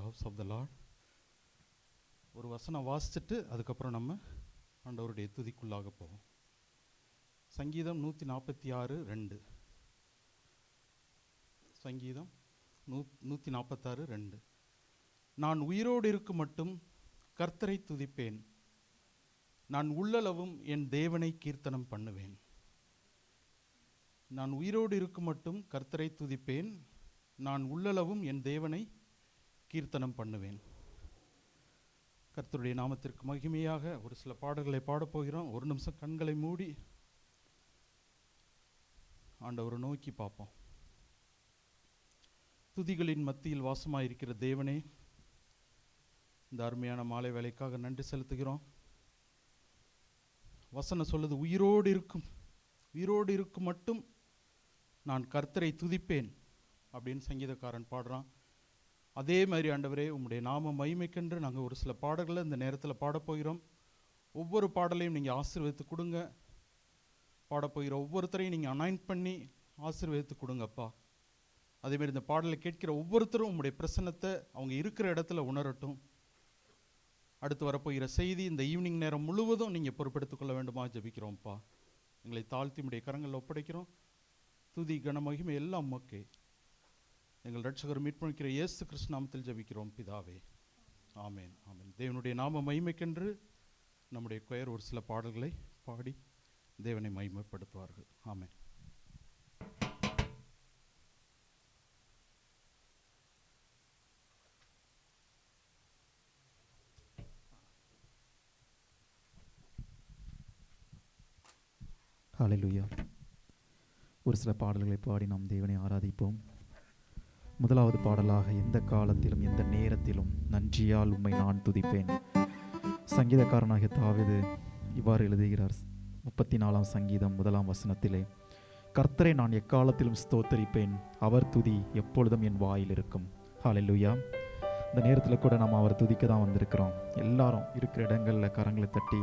House of the Lord. ஒரு வசனம் வாசிச்சுட்டு அதுக்கப்புறம் நம்ம ஆண்டவருடைய துதிக்குள்ளாக போவோம். சங்கீதம் 146:2. சங்கீதம் 146:2. நான் உயிரோடு இருக்கும் மட்டும் கர்த்தரை துதிப்பேன், நான் உள்ளளவும் என் தேவனை கீர்த்தனம் பண்ணுவேன். நான் உயிரோடு இருக்கும் மட்டும் கர்த்தரை துதிப்பேன், நான் உள்ளளவும் என் தேவனை கீர்த்தனம் பண்ணுவேன். கர்த்தருடைய நாமத்திற்கு மகிமையாக ஒரு சில பாடல்களை பாடப்போகிறோம். ஒரு நிமிஷம் கண்களை மூடி ஆண்டவரை நோக்கி பார்ப்போம். துதிகளின் மத்தியில் வாசமாயிருக்கிற தேவனே, இந்த அருமையான மாலை வேலைக்காக நன்றி செலுத்துகிறோம். வசனம் சொல்லுது, உயிரோடு இருக்கும் மட்டும் நான் கர்த்தரை துதிப்பேன் அப்படின்னு சங்கீதக்காரன் பாடுறான். அதே மாதிரி ஆண்டவரே, உம்முடைய நாம மகிமைக்கென்று நாங்கள் ஒரு சில பாடல்களை இந்த நேரத்தில் பாடப்போகிறோம். ஒவ்வொரு பாடலையும் நீங்கள் ஆசீர்வதித்து கொடுங்க. பாடப்போகிற ஒவ்வொருத்தரையும் நீங்கள் அனாயின்ட் பண்ணி ஆசீர்வதித்து கொடுங்கப்பா. அதேமாதிரி இந்த பாடலை கேட்கிற ஒவ்வொருத்தரும் உம்முடைய பிரசன்னத்தை அவங்க இருக்கிற இடத்துல உணரட்டும். அடுத்து வரப்போகிற செய்தி இந்த ஈவினிங் நேரம் முழுவதும் நீங்கள் பொறுப்பெடுத்துக் கொள்ள வேண்டுமா ஜெபிக்கிறோம்ப்பா. எங்களை தாழ்த்தி உம்முடைய கரங்களில் ஒப்படைக்கிறோம். துதி கன மகிமை எல்லாம் உமக்கே. எங்கள் ரட்சகர் மீட்பளிக்கிற இயேசு கிறிஸ்து நாமத்தில் ஜெபிக்கிறோம் பிதாவே, ஆமேன் ஆமேன். தேவனுடைய நாம மகிமைக்கென்று நம்முடைய கொயர் ஒரு சில பாடல்களை பாடி தேவனை மகிமைப்படுத்துவார்கள். ஆமேன். ஹல்லேலூயா. ஒரு சில பாடல்களை பாடி நாம் தேவனை ஆராதிப்போம். முதலாவது பாடலாக, எந்த காலத்திலும் எந்த நேரத்திலும் நன்றியால் உம்மை நான் துதிப்பேன். சங்கீதக்காரனாகிய தாவீது இவ்வாறு எழுதுகிறார். 34ஆம் சங்கீதம் 1ஆம் வசனத்திலே, கர்த்தரை நான் எக்காலத்திலும் ஸ்தோத்தரிப்பேன், அவர் துதி எப்பொழுதும் என் வாயில் இருக்கும். ஹல்லேலூயா. இந்த நேரத்தில் கூட நாம் அவர் துதிக்க தான் வந்திருக்கிறோம். எல்லாரும் இருக்கிற இடங்களில் கரங்களை தட்டி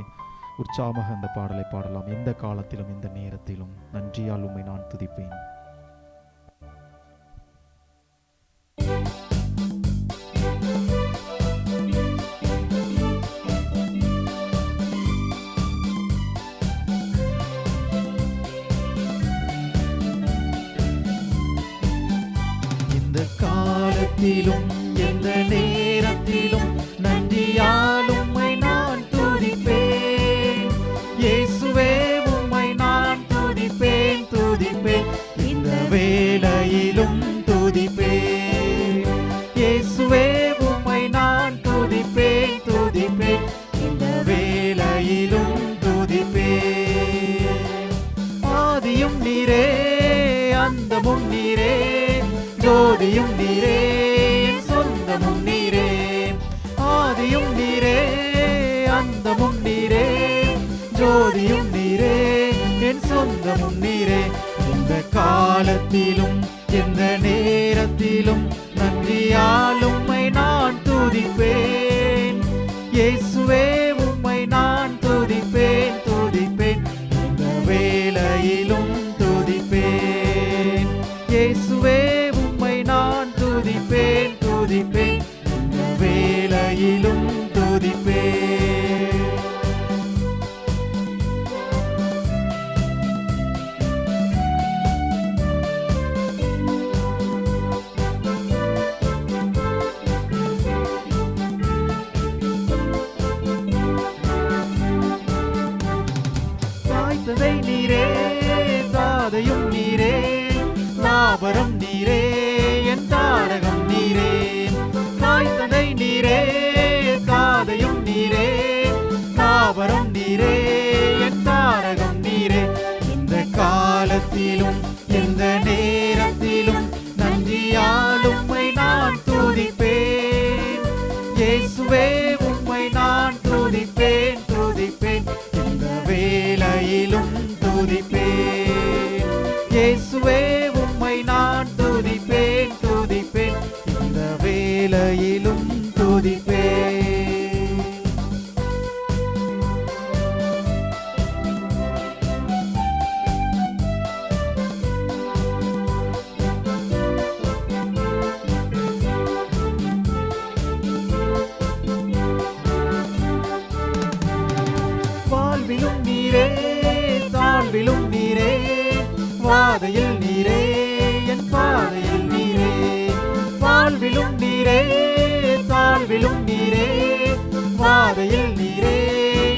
உற்சாகமாக அந்த பாடலை பாடலாம். எந்த காலத்திலும் எந்த நேரத்திலும் நன்றியால் உம்மை நான் துதிப்பேன். எந்த காலத்திலும் எந்த நேரத்திலும் நன்றியால் உம்மை நான் துதிப்பேன். இயேசுவே உம்மை நான் துதிப்பேன் துதிப்பேன், இந்த வேளையிலும் துதிப்பேன். இயேசுவே உம்மை நான் துதிப்பேன் துதிப்பேன், இந்த வேளையிலும் துதிப்பேன். ஆதியும் நீரே அந்தமும் நீரே, ஜோதியும் நீரே சொந்தமும் நீரே. ஆதியும் நீரே அந்தமும் நீரே, ஜோதியும் நீரே என் சொந்தமும் நீரே. எந்த காலத்திலும் எந்த நேரத்திலும் நன்றியால் உம்மை நான் துதிப்பேன். இயேசுவே உம்மை நான் துதிப்பேன் துதிப்பேன், இந்த வேளையிலும் துதிப்பேன். இயேசுவே உம்மை நான் துதிப்பேன் துதிப்பேன், இந்த வேளையிலும் துதிப்பேன். தாய்த்ததை நீரே தாதையும் நீரே, தாபரம் நீரே என் தாரகம் நீரே. தாய்த்ததை நீரே தாதையும் நீரே, தாபரம் நீரே என் தாரகம் நீரே. இந்த காலத்திலும் எந்த நேரத்திலும் நன்றியால் உம்மை நான் துதிப்பேன். இயேசுவே உம்மை நான் துதிப்பேன் துதிப்பேன், இந்த வேளையிலும் துதிப்பேன். இயேசுவே உம்மை நான் துதிப்பேன் துதிப்பேன், இந்த வேளையிலும் துதிப்பேன். வாதையில் நீரே, என் பாதையில் நீரே, வாழ்விலும் நீரே, தாழ்விலும் நீரே, வாதையில் நீரே,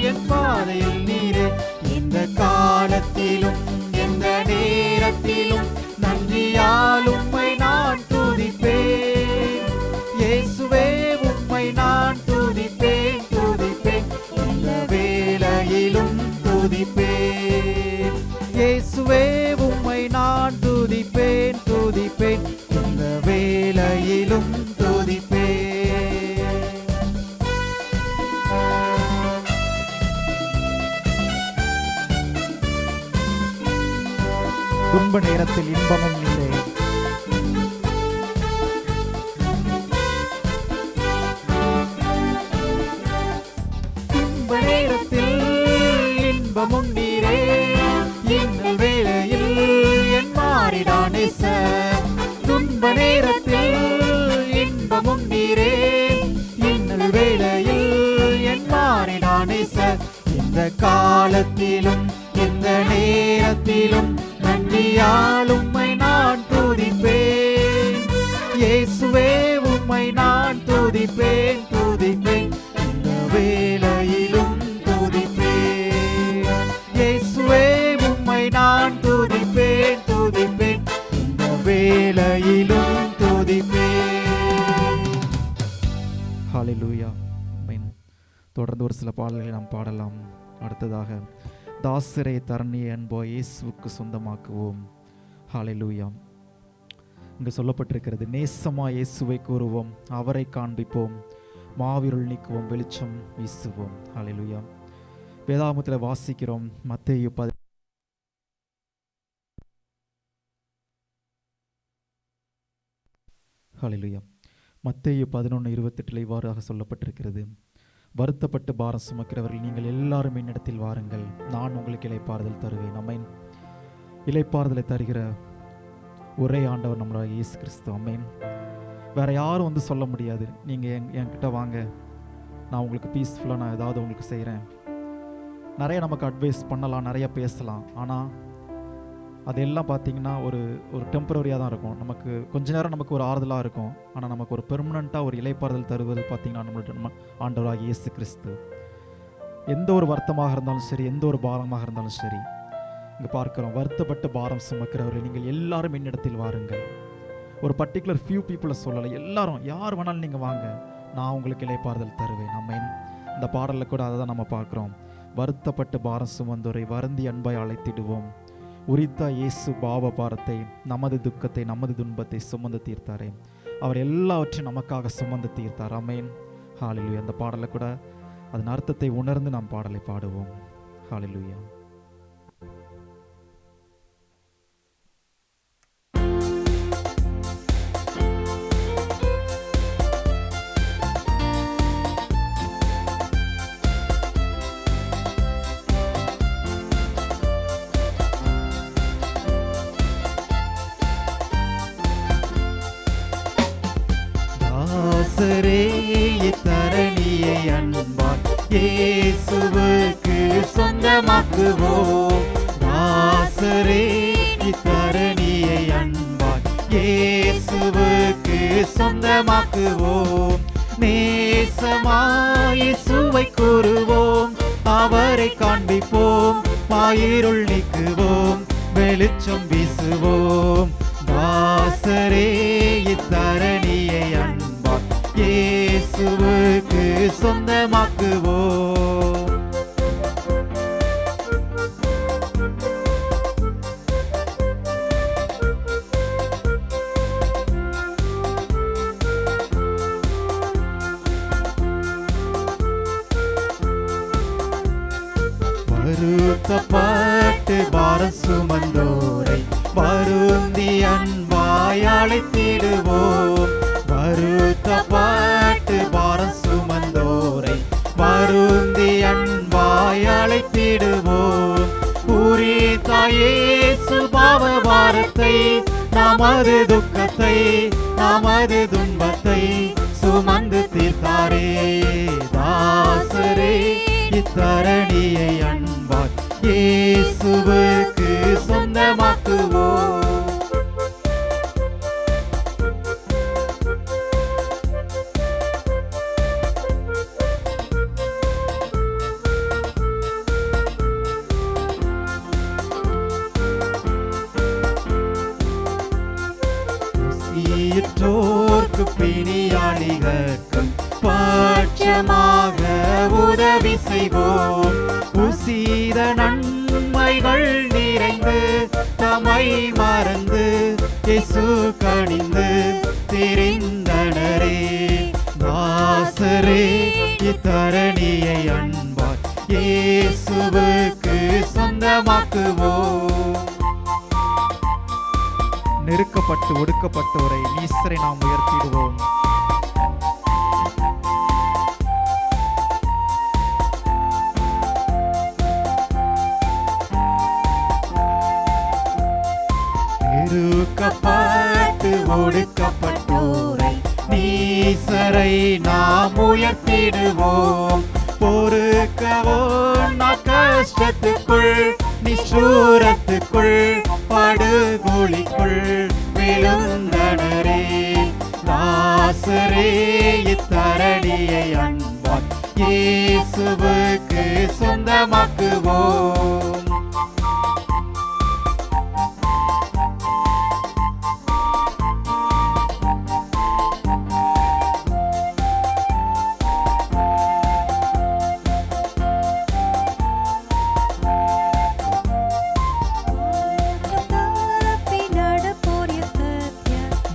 என் பாதையில் நீரே. இந்த காலத்திலும் எந்த நேரத்திலும் நன்றியால் உம்மை நான் துதிப்பேன். இயேசுவே உம்மை நான் துதிப்பேன், துதிப்பேன், இந்த வேளையிலும் துதிப்பேன். இயேசுவே உம்மை நான் துதிப்பேன், துதிப்பேன், இந்த வேளையிலும் துதிப்பேன். துன்ப நேரத்தில் இன்பமும் நீரே, துன்ப நேரத்தில் இன்பமும் நீரே, இன்னல் வேளையில் என் மாறிடானே சார். துன்ப நேரத்தில் இன்பமும் நீரே, இன்னல் வேளையில் என் மாறிடானே சார். இந்த காலத்திலும் இந்த நேரத்திலும் நன்றியால் உம்மை நான் துதிப்பேன். இயேசுவே உம்மை நான் துதிப்பேன், துதிப்பேன், இந்த வேளையிலும் துதிப்பேன். இயேசுவே உம்மை நான் துதிப்பேன், துதிப்பேன், இந்த வேளையிலும் துதிப்பேன். ஹல்லேலூயா. ஆமென். தொடர்ந்து ஒரு சில பாடல்களை நாம் பாடலாம். அடுத்ததாக தாசரை தரணியை அன்போ இயேசுவுக்கு சொந்தமாக்குவோம். ஹல்லேலூயா. இங்கு சொல்லப்பட்டிருக்கிறது, நேசமா இயேசுவை கூறுவோம், அவரை காண்பிப்போம், மாவிருள் நீக்குவோம், வெளிச்சம் வீசுவோம். ஹல்லேலூயா. வேதாகமத்தில் வாசிக்கிறோம், மத்தேயு ஹல்லேலூயா மத்தேயு 11:28 இவ்வாறாக சொல்லப்பட்டிருக்கிறது, வருத்தப்பட்டு பாரம் சுமக்கிறவர்கள் நீங்கள் எல்லாரும் என்னிடத்தில் வாருங்கள், நான் உங்களுக்கு இளைப்பாறுதல் தருவேன். ஆமென். இளைப்பாறுதலை தருகிற ஒரே ஆண்டவர் நம்மளாக இயேசு கிறிஸ்து. ஆமென். வேற யாரும் வந்து சொல்ல முடியாது, நீங்கள் என்கிட்ட வாங்க, நான் உங்களுக்கு பீஸ்ஃபுல்லாக நான் ஏதாவது உங்களுக்கு செய்கிறேன். நிறைய நமக்கு அட்வைஸ் பண்ணலாம், நிறைய பேசலாம், ஆனால் அதெல்லாம் பார்த்தீங்கன்னா ஒரு டெம்பரரியாக தான் இருக்கும். நமக்கு கொஞ்ச நேரம் நமக்கு ஒரு ஆறுதலாக இருக்கும், ஆனால் நமக்கு ஒரு பெர்மனண்ட்டாக ஒரு இளைப்பாறுதல் தருவது பார்த்தீங்கன்னா நம்மளோட ஆண்டவராக இயேசு கிறிஸ்து. எந்த ஒரு வருத்தமாக இருந்தாலும் சரி, எந்த ஒரு பாரமாக இருந்தாலும் சரி, இங்கே பார்க்குறோம், வருத்தப்பட்டு பாரம் சுமக்கிறவர்கள் நீங்கள் எல்லாரும் என்னிடத்தில் வாருங்கள். ஒரு பர்டிகுலர் ஃபியூ பீப்புளை சொல்லலை, எல்லாரும் யார் வேணாலும் நீங்கள் வாங்க, நான் உங்களுக்கு இளைப்பாறுதல் தருவேன். ஆமென். இந்த பாடலில் கூட அதை தான் நம்ம பார்க்குறோம், வருத்தப்பட்டு பாரம் சுமந்தோரை வருந்தி அன்பாய் அழைத்திடுவோம், உரித்த இயேசு பாவ பாரத்தை, நமது துக்கத்தை, நமது துன்பத்தை சுமந்து தீர்த்தாரே, அவர் எல்லாவற்றையும் நமக்காக சுமந்து தீர்த்தார். ஆமென். ஹல்லேலூயா. அந்த பாடலை கூட அதன் அர்த்தத்தை உணர்ந்து நாம் பாடலை பாடுவோம். ஹல்லேலூயா. தாசரே இத்தரணியை அன்பால் இயேசுவுக்கு சொந்தமாக்குவோம். தாசரே இத்தரணியை அன்பால் இயேசுவுக்கு சொந்தமாக்குவோம். நேசமாய் இயேசுவை கூறுவோம், அவரை காண்பிப்போம், மாயிருள் நீக்குவோம், வெளிச்சம் வீசுவோம். தாசரே இத்தரணியை அன்பால் இயேசுவுக்கு சொந்தமாக்குவோம். வருத்தப்பட்டு பாரம் சுமந்தோரை வருந்தி அன்பாய் அழைத்திடுவோம். வருத்தப்பட்டு பாரம் சுமந்தோரை வருந்தி அன்பாய் அழைத்திடுவோம். உரித்த இயேசு பாவ பாரத்தை, நமது துக்கத்தை, நமது துன்பத்தை சுமந்து தீர்த்தாரே. தாசரே இத்தரணியை அன்பாய் இயேசுவுக்கு சொந்தமாக்குவோம். ஊக்கமாக உதவி செய்வோம். உசீத நன்மைகள் நிறைந்து தமை மறந்து இயேசு கணிந்து திரிந்தனரே. தாசரே இத்தரணியை அன்பாய் இயேசுவுக்கு சொந்தமாக்குவோம். நெருக்கப்பட்டு ஒடுக்கப்பட்டோரை நீசரை நாம் உயர்த்திடுவோம். நெருக்கப்பட்டு ஒடுக்கப்பட்டோரை நீசரை நாம் உயர்த்திடுவோம். பொறுக்கவோ நான் கஷ்டத்துக்குள் நிஷ்டூரத்துக்குள் படுகொலிக்குள் விழுந்தனரே. தாசரே இத்தரணியை அன்பாய் இயேசுவுக்கு சொந்தமாக்குவோம்.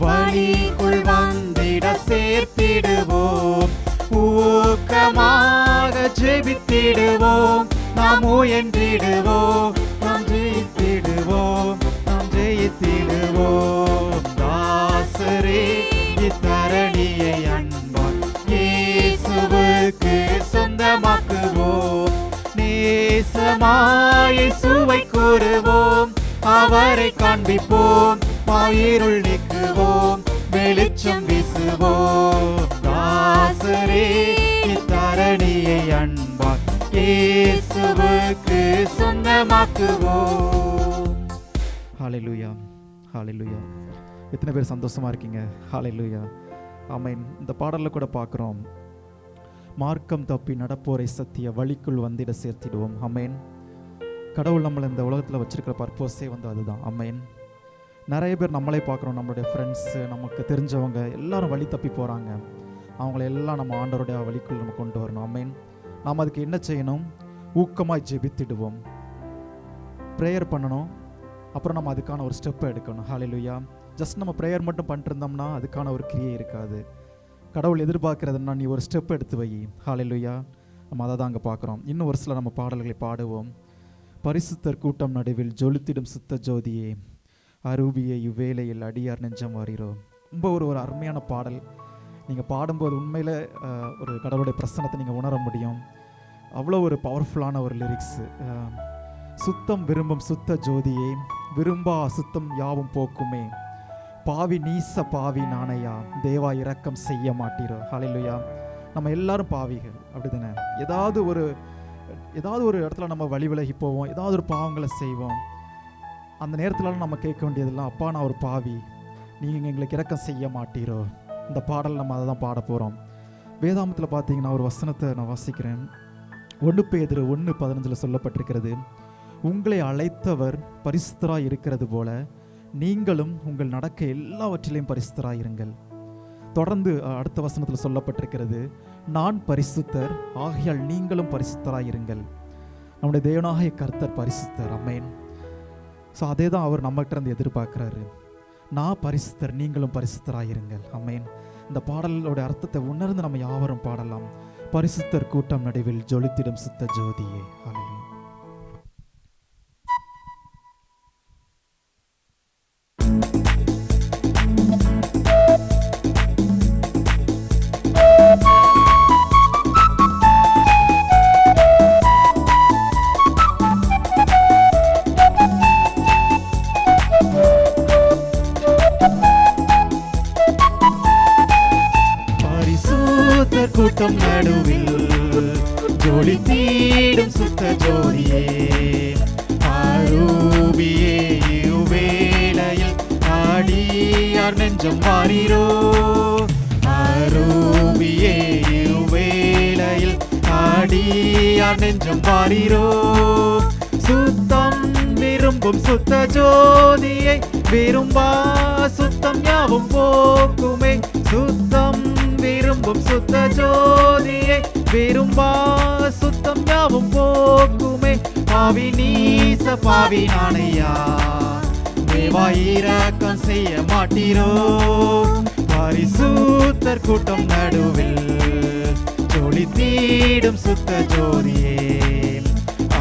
வழிக்குள் வந்திட சேர்த்திடுவோம். ஊக்கமாக ஜெபித்திடுவோம். நாம் முயன்றிடுவோம். நாம் ஜெயித்திடுவோம். நாம் ஜெயித்திடுவோம். தாசரே இத்தரணியை அன்பாய் இயேசுவுக்கு சொந்தமாக்குவோம். நேசமாய் இயேசுவை கூறுவோம். அவரை காண்பிப்போம். மாயிருள் நீக்குவோம். வெளிச்சம் வீசுவோம். தாசரே இத்தரணியை அன்பாய் இயேசுவுக்கு சொந்தமாக்குவோம். ஹல்லேலூயா, ஹல்லேலூயா. எத்தனை பேர் சந்தோஷமா இருக்கீங்க? ஹல்லேலூயா, ஆமென். இந்த பாடல்ல கூட பார்க்குறோம், மார்க்கம் தப்பி நடப்போரை சத்திய வழிக்குள் வந்திட சேர்த்திடுவோம். ஆமென். கடவுள் நம்மளை இந்த உலகத்தில் வச்சிருக்கிற பர்பஸே அதுதான். ஆமென். நிறைய பேர் நம்மளே பார்க்குறோம், நம்மளுடைய ஃப்ரெண்ட்ஸு, நமக்கு தெரிஞ்சவங்க எல்லாரும் வழி தப்பி போகிறாங்க. அவங்கள எல்லாம் நம்ம ஆண்டவருடைய வழிக்குள் நம்ம கொண்டு வரணும். ஆமென். நாம் அதுக்கு என்ன செய்யணும்? ஊக்கமாய் ஜெபித்திடுவோம், ப்ரேயர் பண்ணணும். அப்புறம் நம்ம அதுக்கான ஒரு ஸ்டெப்பை எடுக்கணும். ஹல்லேலூயா. ஜஸ்ட் நம்ம ப்ரேயர் மட்டும் பண்ணிட்டு இருந்தோம்னா அதுக்கான ஒரு கிரியை இருக்காது. கடவுள் எதிர்பார்க்கிறதுனா நீ ஒரு ஸ்டெப் எடுத்து வை. ஹல்லேலூயா. நம்ம அதை தான் அங்கே பார்க்குறோம். இன்னும் ஒரு சில நம்ம பாடல்களை பாடுவோம். பரிசுத்தர் கூட்டம் நடுவில் ஜொலித்திடும் சுத்த ஜோதியே, அரூபியை இவ்வேளையில் அடியார் நெஞ்சம் வாரீரோ. ரொம்ப ஒரு அருமையான பாடல். நீங்கள் பாடும்போது உண்மையில் ஒரு கடவுளுடைய பிரசன்னத்தை நீங்கள் உணர முடியும். அவ்வளோ ஒரு பவர்ஃபுல்லான ஒரு லிரிக்ஸு. சுத்தம் விரும்பும் சுத்த ஜோதியே, விரும்பா அசுத்தம் யாவும் போக்குமே, பாவி நீச பாவி நானையா, தேவா இரக்கம் செய்ய மாட்டீரோ. ஹல்லேலூயா. நம்ம எல்லாரும் பாவிகள், அப்படி தானே? ஏதாவது ஒரு இடத்துல நம்ம வழி விலகி போவோம், ஏதாவது ஒரு பாவங்களை செய்வோம். அந்த நேரத்துலலாம் நம்ம கேட்க வேண்டியதெல்லாம், அப்பா நான் ஒரு பாவி, நீங்கள் எங்களுக்கு இரக்கம் செய்ய மாட்டீரோ. இந்த பாடல் நம்ம அதை தான் பாட போகிறோம். வேதாமத்தில் பார்த்தீங்கன்னா ஒரு வசனத்தை நான் வாசிக்கிறேன். 1 பேதுரு 1:15 சொல்லப்பட்டிருக்கிறது, உங்களை அழைத்தவர் பரிசுத்தராய் இருக்கிறது போல நீங்களும் உங்கள் நடக்க எல்லாவற்றிலையும் பரிசுத்தராய் இருங்கள். தொடர்ந்து அடுத்த வசனத்தில் சொல்லப்பட்டிருக்கிறது, நான் பரிசுத்தர் ஆகையால் நீங்களும் பரிசுத்தராய் இருங்கள். நம்முடைய தேவனாகிய கர்த்தர் பரிசுத்தர். ஆமென். ஸோ அதே தான் அவர் நம்மகிட்ட இருந்து எதிர்பார்க்குறாரு. நான் பரிசுத்தர், நீங்களும் பரிசுத்தராயிருங்கள். ஆமென். இந்த பாடலோட அர்த்தத்தை உணர்ந்து நம்ம யாவரும் பாடலாம். பரிசுத்தர் கூட்டம் நடுவில் ஜொலித்திடும் சுத்த ஜோதியே. ஹல்லேலூயா. கூட்டம் நடுவில் ஜொலித்திடும் சுத்த ஜோதியே, அரூபியே இவ்வேளையில் அடியார் நெஞ்சம் வாரீரோ. அரூபியே இவ்வேளையில் அடியார் நெஞ்சம் வாரீரோ. சுத்தம் விரும்பும் சுத்த ஜோதியை, விரும்பா சுத்தம் யாவும் போக்குமே. சுத்தம் விரும்பும் விரும்பும் சுத்த ஜோதியை விரும்பா சுத்தம் யாவும் போக்குமே. பாவி நீச பாவி நானையா, தேவா இரக்கம் செய்ய மாட்டீரோ. பரிசுத்தர் கூட்டம் நடுவில் ஜொலி தீடும் சுத்த ஜோதியே,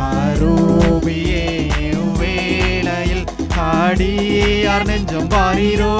அரூபியே வேளையில் ஆடியார் நெஞ்சம் வாரீரோ.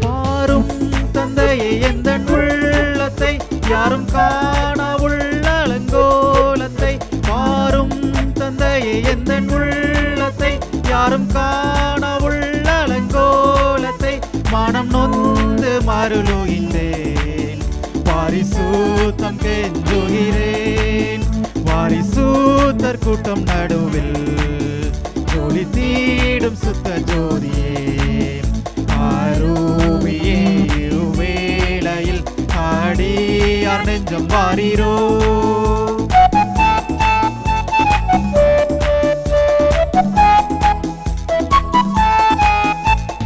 பாரும் தந்தையை எந்த உள்ளத்தை யாரும் காண உள்ள அலங்கோலத்தை. பாரும் தந்தையை எந்த உள்ளத்தை யாரும் காண உள்ள அலங்கோலத்தை. மனம் நொந்து மருளுகின்றேன், பரிசுத்தம் கெஞ்சுகிறேன். பரிசுத்தர் கூட்டம் நடுவில் ஜொலி தீடும் சுத்த ஜோதியே, அரூபியே வேளையில் ஆடியார் நெஞ்சம் வாரீரோ.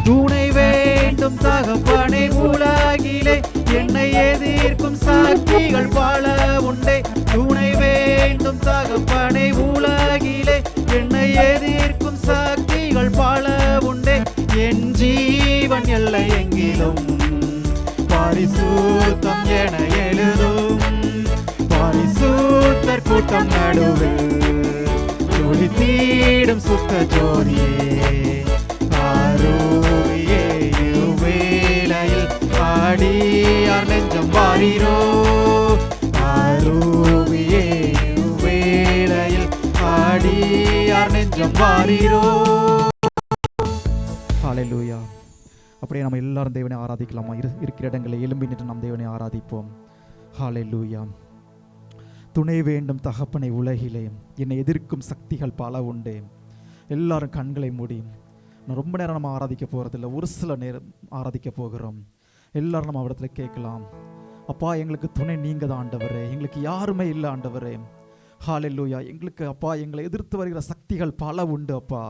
துணை வேண்டும் தகப்பனை உலகிலே, என்னை எதிர்க்கும் சாட்சிகள் பல உண்டே. துணை வேண்டும் தகப்பனை உலகிலே, என்னை எதிர்க்கும் சாட்சிகள் பல உண்டே. என் ஜீவன் எல்லை எங்கிலும் பரிசுத்தம் என எழுதும். பரிசுத்தர் கூட்டம் நடுவில் ஜொலி தீடும் சுத்த ஜோதியே, அரூபியே வேளையில் ஆடியார் நெஞ்சம் வாரீரோ. அரூபியே வேளையில் ஆடியார் நெஞ்சம் வாரீரோ. ஹல்லேலூயா. அப்படியே நம்ம எல்லாரும் தேவனை ஆராதிக்கலாமா? இருக்கிற இடங்களை எழும்பி நின்று நம் தேவனை ஆராதிப்போம். ஹல்லேலூயா. துணை வேண்டும் தகப்பனை உலகிலே, என்னை எதிர்க்கும் சக்திகள் பல உண்டு. எல்லாரும் கண்களை மூடி, நான் ரொம்ப நேரம் நம்ம ஆராதிக்க போகிறதில்ல, ஒரு சில நேரம் ஆராதிக்க போகிறோம். எல்லாரும் நம்ம இடத்துல கேட்கலாம், அப்பா எங்களுக்கு துணை நீங்கள் தான் ஆண்டவரே, எங்களுக்கு யாருமே இல்லை ஆண்டவரே. ஹல்லேலூயா. எங்களுக்கு அப்பா எங்களை எதிர்த்து வருகிற சக்திகள் பல உண்டு அப்பா.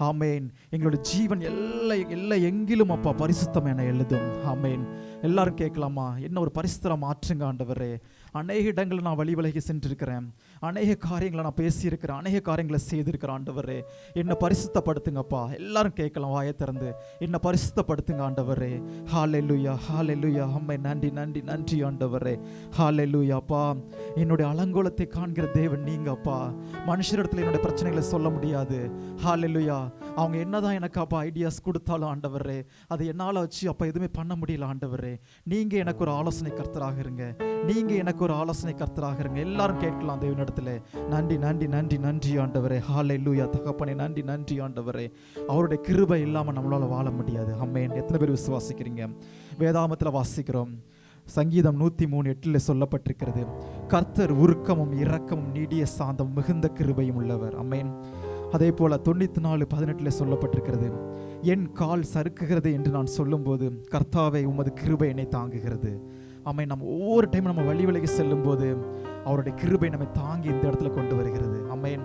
ஆமேன். எங்களோட ஜீவன் எல்லை எங்கிலும் அப்பா பரிசுத்தம் என எழுதும். ஆமேன். எல்லாரும் கேட்கலாமா? என்ன ஒரு பரிசுத்தம் மாற்றுங்க ஆண்டவரே. அநேக இடங்களில் நான் வழி விலகி சென்றிருக்கிறேன், அநேக காரியங்களை நான் பேசியிருக்கிறேன், அநேக காரியங்களை செய்திருக்கிறேன் ஆண்டவரே. என்னை பரிசுத்தப்படுத்துங்கப்பா. எல்லாரும் கேட்கலாம் வாயை திறந்து, என்னை பரிசுத்தப்படுத்துங்க ஆண்டவரே. ஹல்லேலூயா, ஹல்லேலூயா. அம்மை நன்றி நன்றி நன்றி ஆண்டவரே. ஹல்லேலூயா. அப்பா என்னுடைய அலங்கோலத்தை காண்கிற தேவன் நீங்க அப்பா. மனுஷரிடத்துல என்னுடைய பிரச்சனைகளை சொல்ல முடியாது. ஹல்லேலூயா. அவங்க என்னதான் எனக்கு அப்பா ஐடியாஸ் கொடுத்தாலும் ஆண்டவரே, அதை என்னால் வச்சு அப்பா எதுவுமே பண்ண முடியல ஆண்டவரே. நீங்க எனக்கு ஒரு ஆலோசனை கர்த்தராக இருங்க, நீங்க எனக்கு ஒரு ஆலோசனை கர்த்தராக இருங்க. எல்லாரும் கேட்கலாம் தேவனிடத்துல. நன்றி நன்றி நன்றி நன்றி ஆண்டவரே. ஹல்லேலூயா தகப்பனே, நன்றி நன்றி ஆண்டவரே. அவருடைய கிருபை இல்லாம நம்மளால வாழ முடியாது. ஆமென். எத்தனை பேர் விசுவாசிக்கிறீங்க? வேதாமத்துல வாசிக்கிறோம், சங்கீதம் 103:8 சொல்லப்பட்டிருக்கிறது, கர்த்தர் உருக்கமும் இரக்கமும் நீடிய சாந்தம் மிகுந்த கிருபையும் உள்ளவர். ஆமென். அதே போல 94:18 சொல்லப்பட்டிருக்கிறது, என் கால் சறுக்குகிறது என்று நான் சொல்லும்போது கர்த்தாவே உமது கிருபை என்னை தாங்குகிறது. ஆமென். நம்ம ஒவ்வொரு டைம் நம்ம வழி விலகி செல்லும் போது அவருடைய கிருபை நம்மை தாங்கி இந்த இடத்துல கொண்டு வருகிறது. ஆமென்.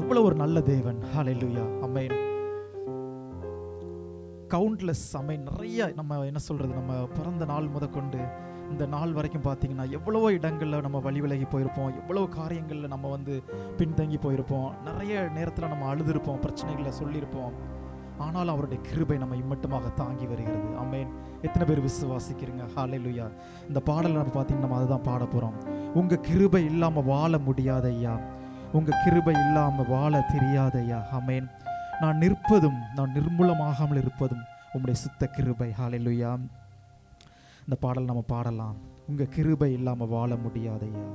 எவ்வளவு ஒரு நல்ல தேவன். ஹல்லேலூயா. ஆமென். கவுண்ட்லெஸ். ஆமென். நிறைய நம்ம என்ன சொல்றது, நம்ம பிறந்த நாள் முதற்கொண்டு இந்த நாள் வரைக்கும் பார்த்தீங்கன்னா எவ்வளவோ இடங்களில் நம்ம வழி விலகி போயிருப்போம், எவ்வளோ காரியங்களில் நம்ம பின்தங்கி போயிருப்போம், நிறைய நேரத்தில் நம்ம அழுதுருப்போம், பிரச்சனைகளை சொல்லியிருப்போம். ஆனாலும் அவருடைய கிருபை நம்ம இம்மட்டுமாக தாங்கி வருகிறது. ஆமென். எத்தனை பேர் விசுவாசிக்கிறீங்க? ஹல்லேலூயா. இந்த பாடல் நம்ம பார்த்தீங்கன்னா நம்ம அதை தான் பாட போகிறோம். உங்கள் கிருபை இல்லாமல் வாழ முடியாத ஐயா, உங்கள் கிருபை இல்லாமல் வாழ தெரியாத ஐயா. ஆமென். நான் நிற்பதும் நான் நிர்மூலமாகாமல் இருப்பதும் உம்முடைய சுத்த கிருபை. ஹல்லேலூயா. இந்த பாடல் நம்ம பாடலாம். உங்க கிருபை இல்லாம வாழ முடியாதையா.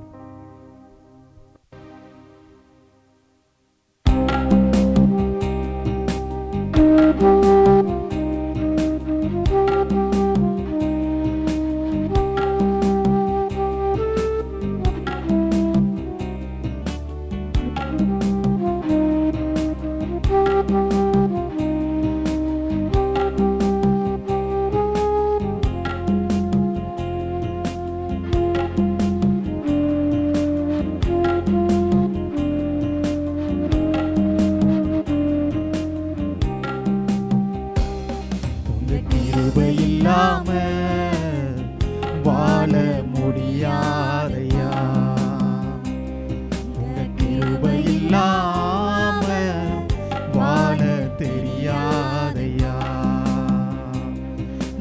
இல்லாம வாழ முடியாதையா. உங்க கிருபை இல்லாம வாழ தெரியாதையா.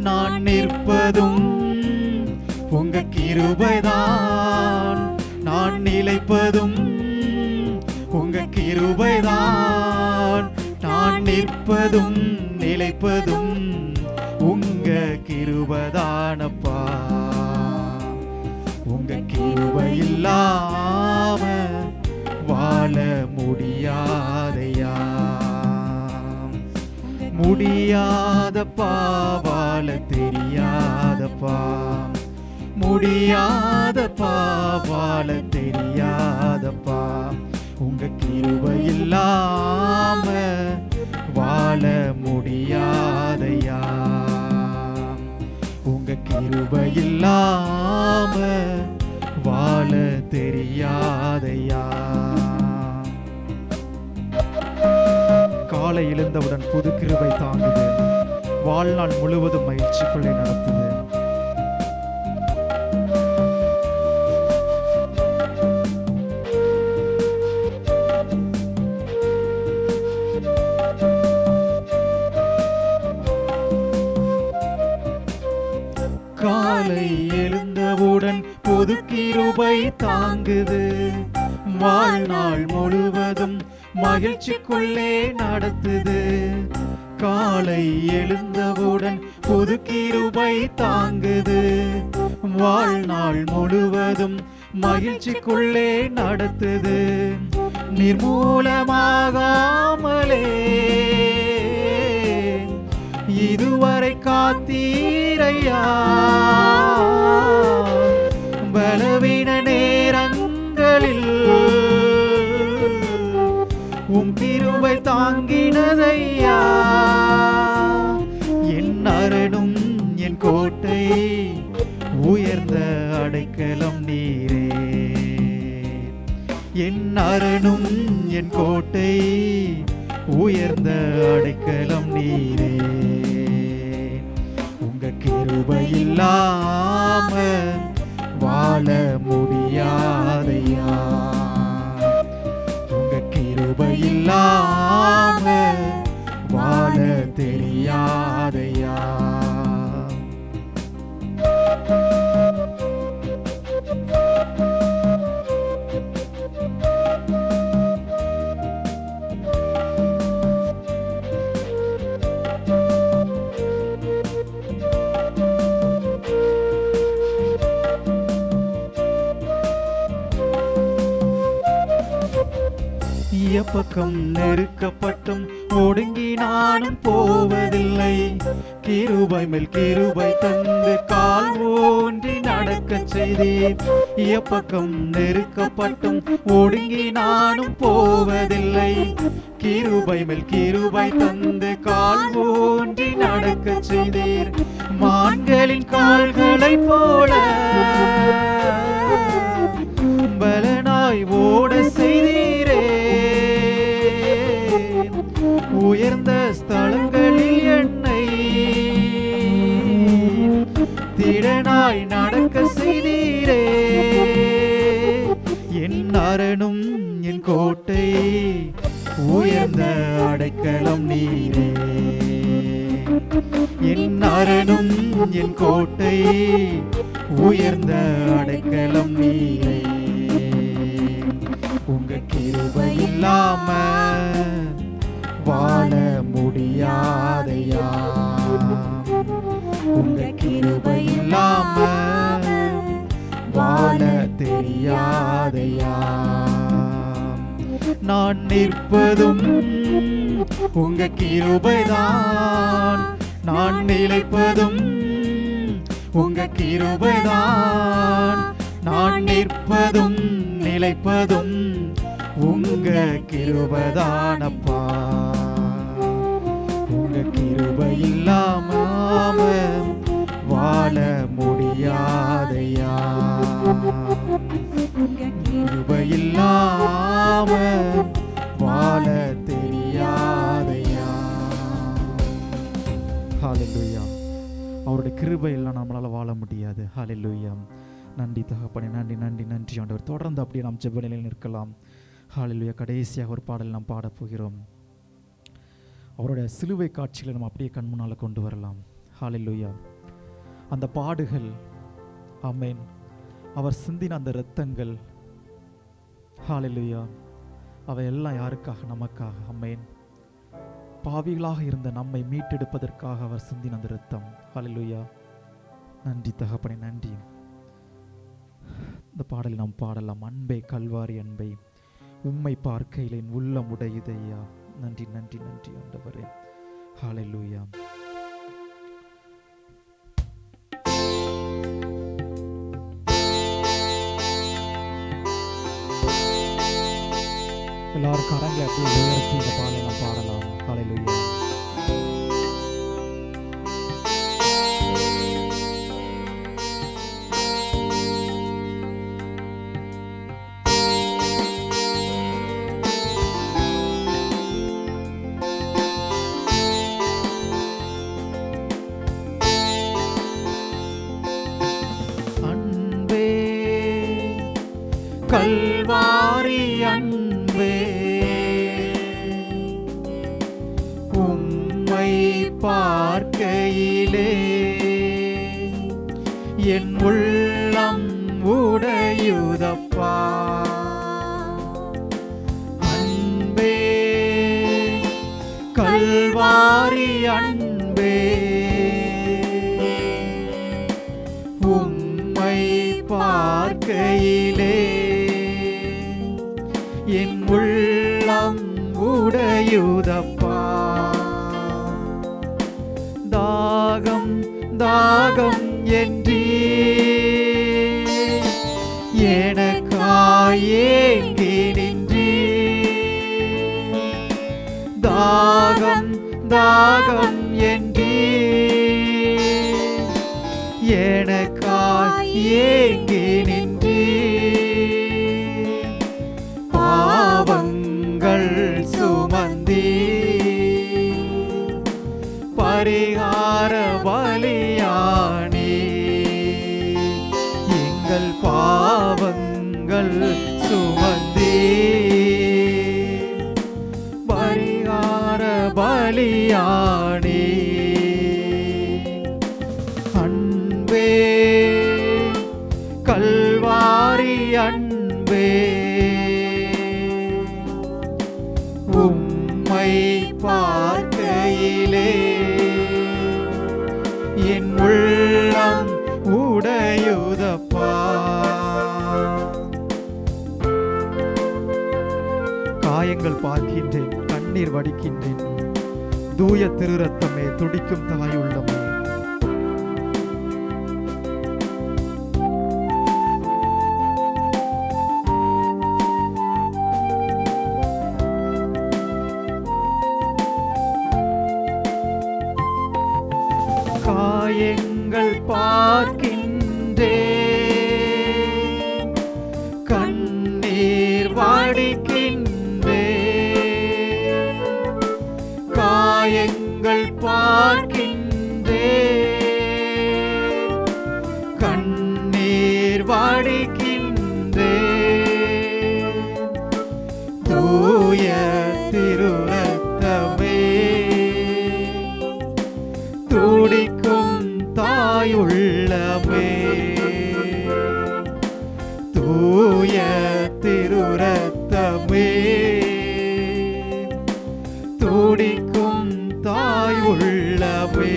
நான் நிற்பதும் உங்க கிருபைதான், நான் நிலைப்பதும் உங்க கிருபைதான், நான் நிற்பதும் நிலைப்பதும் உங்க கிருபைதானப்பா. உங்க கிருபை இல்லாம வாழ முடியாதையா. முடியாதப்பா, வாழ தெரியாதப்பா, முடியாதப்பா, வாழ தெரியாதப்பா. உங்க கிருபை இல்லாம வாழ முடியாதையா. உங்க கிருபை இல்லாம வாழ தெரியாதையா. காலை எழுந்தவுடன் புது கிருபை தாங்குது, வாழ்நாள் முழுவதும் மகிழ்ச்சிக்குள்ளே நடத்துது. காலை எழுந்தவுடன் புது கிருபை தாங்குது, வாழ்நாள் முழுவதும் மகிழ்ச்சிக்குள்ளே நடத்துது. காலை எழுந்தவுடன் புது கிருபை தாங்குது, வாழ்நாள் முழுவதும் மகிழ்ச்சிக்குள்ளே நடத்துது. நிர்மூலமாகாமலே இதுவரை காத்தீரையா. பலவீன நேரங்களில் உம் கிருபை தாங்கினதையா. என் அரணும் என் கோட்டை, உயர்ந்த அடைக்கலம் நீரே. என் அரணும் என் கோட்டை, உயர்ந்த அடைக்கலம் நீரே. உங்க கிருபை இல்லாம வாழ முடியாதையா. உங்க கிருபை இல்லாம வாழ தெரியாதையா. எப்பக்கம் நெருக்கப்பட்டும் ஒடுங்கி நானும் போவதில்லை. கிருபை மேல் கிருபை தந்து கால் ஊன்றி நடக்கச் செய்தீர். எப்பக்கம் நெருக்கப்பட்டும் ஒடுங்கி நானும் போவதில்லை. கிருபை மேல் கிருபை தந்து கால் ஊன்றி நடக்கச் செய்தீர். மான்களின் கால்களை போல பலனாய் ஓட செய்தீரே. உயர்ந்த ஸ்தலங்களில் என்னை திடனாய் நடக்க செய்தீரே. என் அரணும் என் கோட்டை, உயர்ந்த அடைக்கலம் நீரே. என் அரணும் என் கோட்டை, உயர்ந்த அடைக்கலம் நீரே. உங்க கிருபை இல்லாம வாழ முடியாதையா. உங்க கிருபை இல்லாம வாழ தெரியாதையா. நான் நிற்பதும் உங்க கிருபைதான், நான் நிலைப்பதும் உங்க கிருபைதான். நான் நிற்பதும் நிலைப்பதும் உங்க கிருபைதானப்பா. உங்க கிருபை இல்லாம வாழ முடியாதையா. கிருபை இல்லாம வாழ தெரியாதையா. ஹல்லேலூயா. அவருடைய கிருபையெல்லாம் நம்மளால் வாழ முடியாது. ஹல்லேலூயா. நன்றி தகப்பனே, நன்றி நன்றி நன்றி ஆண்டவர். தொடர்ந்து அப்படியே நாம் ஜெப நிலையில் நிற்கலாம். ஹல்லேலூயா. கடைசியாக ஒரு பாடல் நாம் பாடப்போகிறோம். அவருடைய சிலுவை காட்சிகளை நம்ம அப்படியே கண் முன்னால் கொண்டு வரலாம். ஹல்லேலூயா. அந்த பாடுகள், ஆமென், அவர் சிந்தின அந்த இரத்தங்கள், ஹல்லேலூயா, அவையெல்லாம் யாருக்காக? நமக்காக. ஆமென். பாவிகளாக இருந்த நம்மை மீட்டெடுப்பதற்காக அவர் சிந்தின அந்த இரத்தம். ஹல்லேலூயா. நன்றி தகப்பனே, நன்றி. இந்த பாடலை நாம் பாடலாம். அன்பே கல்வாரி அன்பை, உம்மை பார்க்கையில் என் உள்ளம் உடையுதையா. நன்றி நன்றி நன்றி ஆண்டவரே. ஹல்லேலூயா. எல்லாரும் கரங்களை அப்படியே உயர்த்தி இந்த பாடலை நாம் பாடலாம். ஹல்லேலூயா. அன்பே கல்வாரி அன்பே, உம்மை பார்க்கையிலே என் உள்ளம் உடையுதப்பா. அன்பே கல்வாரி அன்பே, உம்மை பார்க்கையிலே என் உள்ளம் உடையுதப்பா. தாகம் தாகம் என்றீ எனக்காய் ஏங்கி நின்றீ. தாகம் தாகம் என்றீ எனக்காய் ஏங்கி நின்றீ. பாவங்கள் சுமந்தீ பரிகார பலியானே. எங்கள் பாவங்கள் சுமந்தீ பரிகார பலியானே. அன்பே கல்வாரி அன்பே, உம்மை பார்க்கையிலே என் உள்ளம் உடையுதப்பா. காயங்கள் பார்க்கின்றேன், கண்ணீர் வடிக்கின்றேன். தூய திருரத்தமே, துடிக்கும் தாயுள்ளமே, காயங்கள் பார்க்கின்றேன், கண்ணீர் வடிக்கின்றேன். காயங்கள் பார்க்கின்றேன், கண்ணீர் வடிக்கின்றேன். தூய திருரத்தமே, துடிக்கும் தாயுள்ளமே, தூய திருரத்தமே, துடிக்கும் தாயுள்ளமே.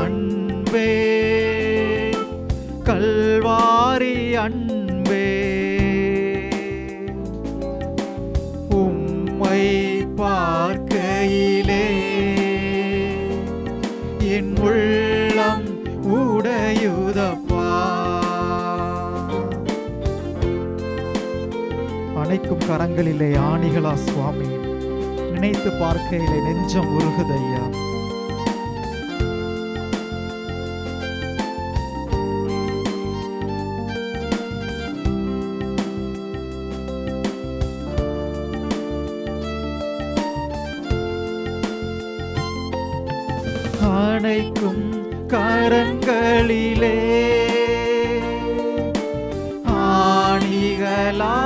அன்பே கல்வாரி அன்பே, உம்மை பார்க்கையிலே என் உள்ளம் உடையுதப்பா. அணைக்கும் கரங்களிலே ஆணிகளா சுவாமி, நினைத்து பார்க்கையிலே நெஞ்சம் உருகுதையா. அணைக்கும் கரங்களிலே ஆணிகளா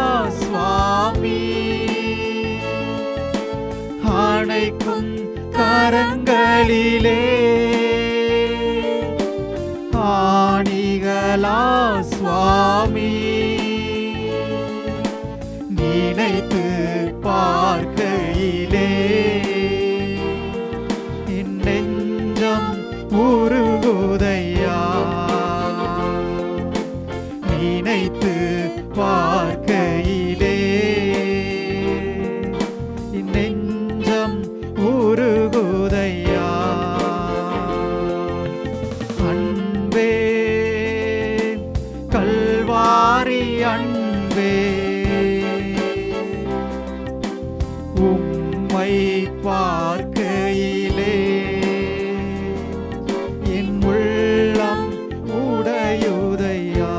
சுவாமி, அணைக்கும் கரங்களிலே ஆணிகளா சுவாமி, நினைத்து பார்க்கையிலே என் நெஞ்சம் உருகுதையா, நினைத்து பார்க்கையிலே என் நெஞ்சம் உருகுதையா. அன்பே கல்வாரி அன்பே, உம்மை பார்க்கையிலே என் உள்ளம் உடையுதையா.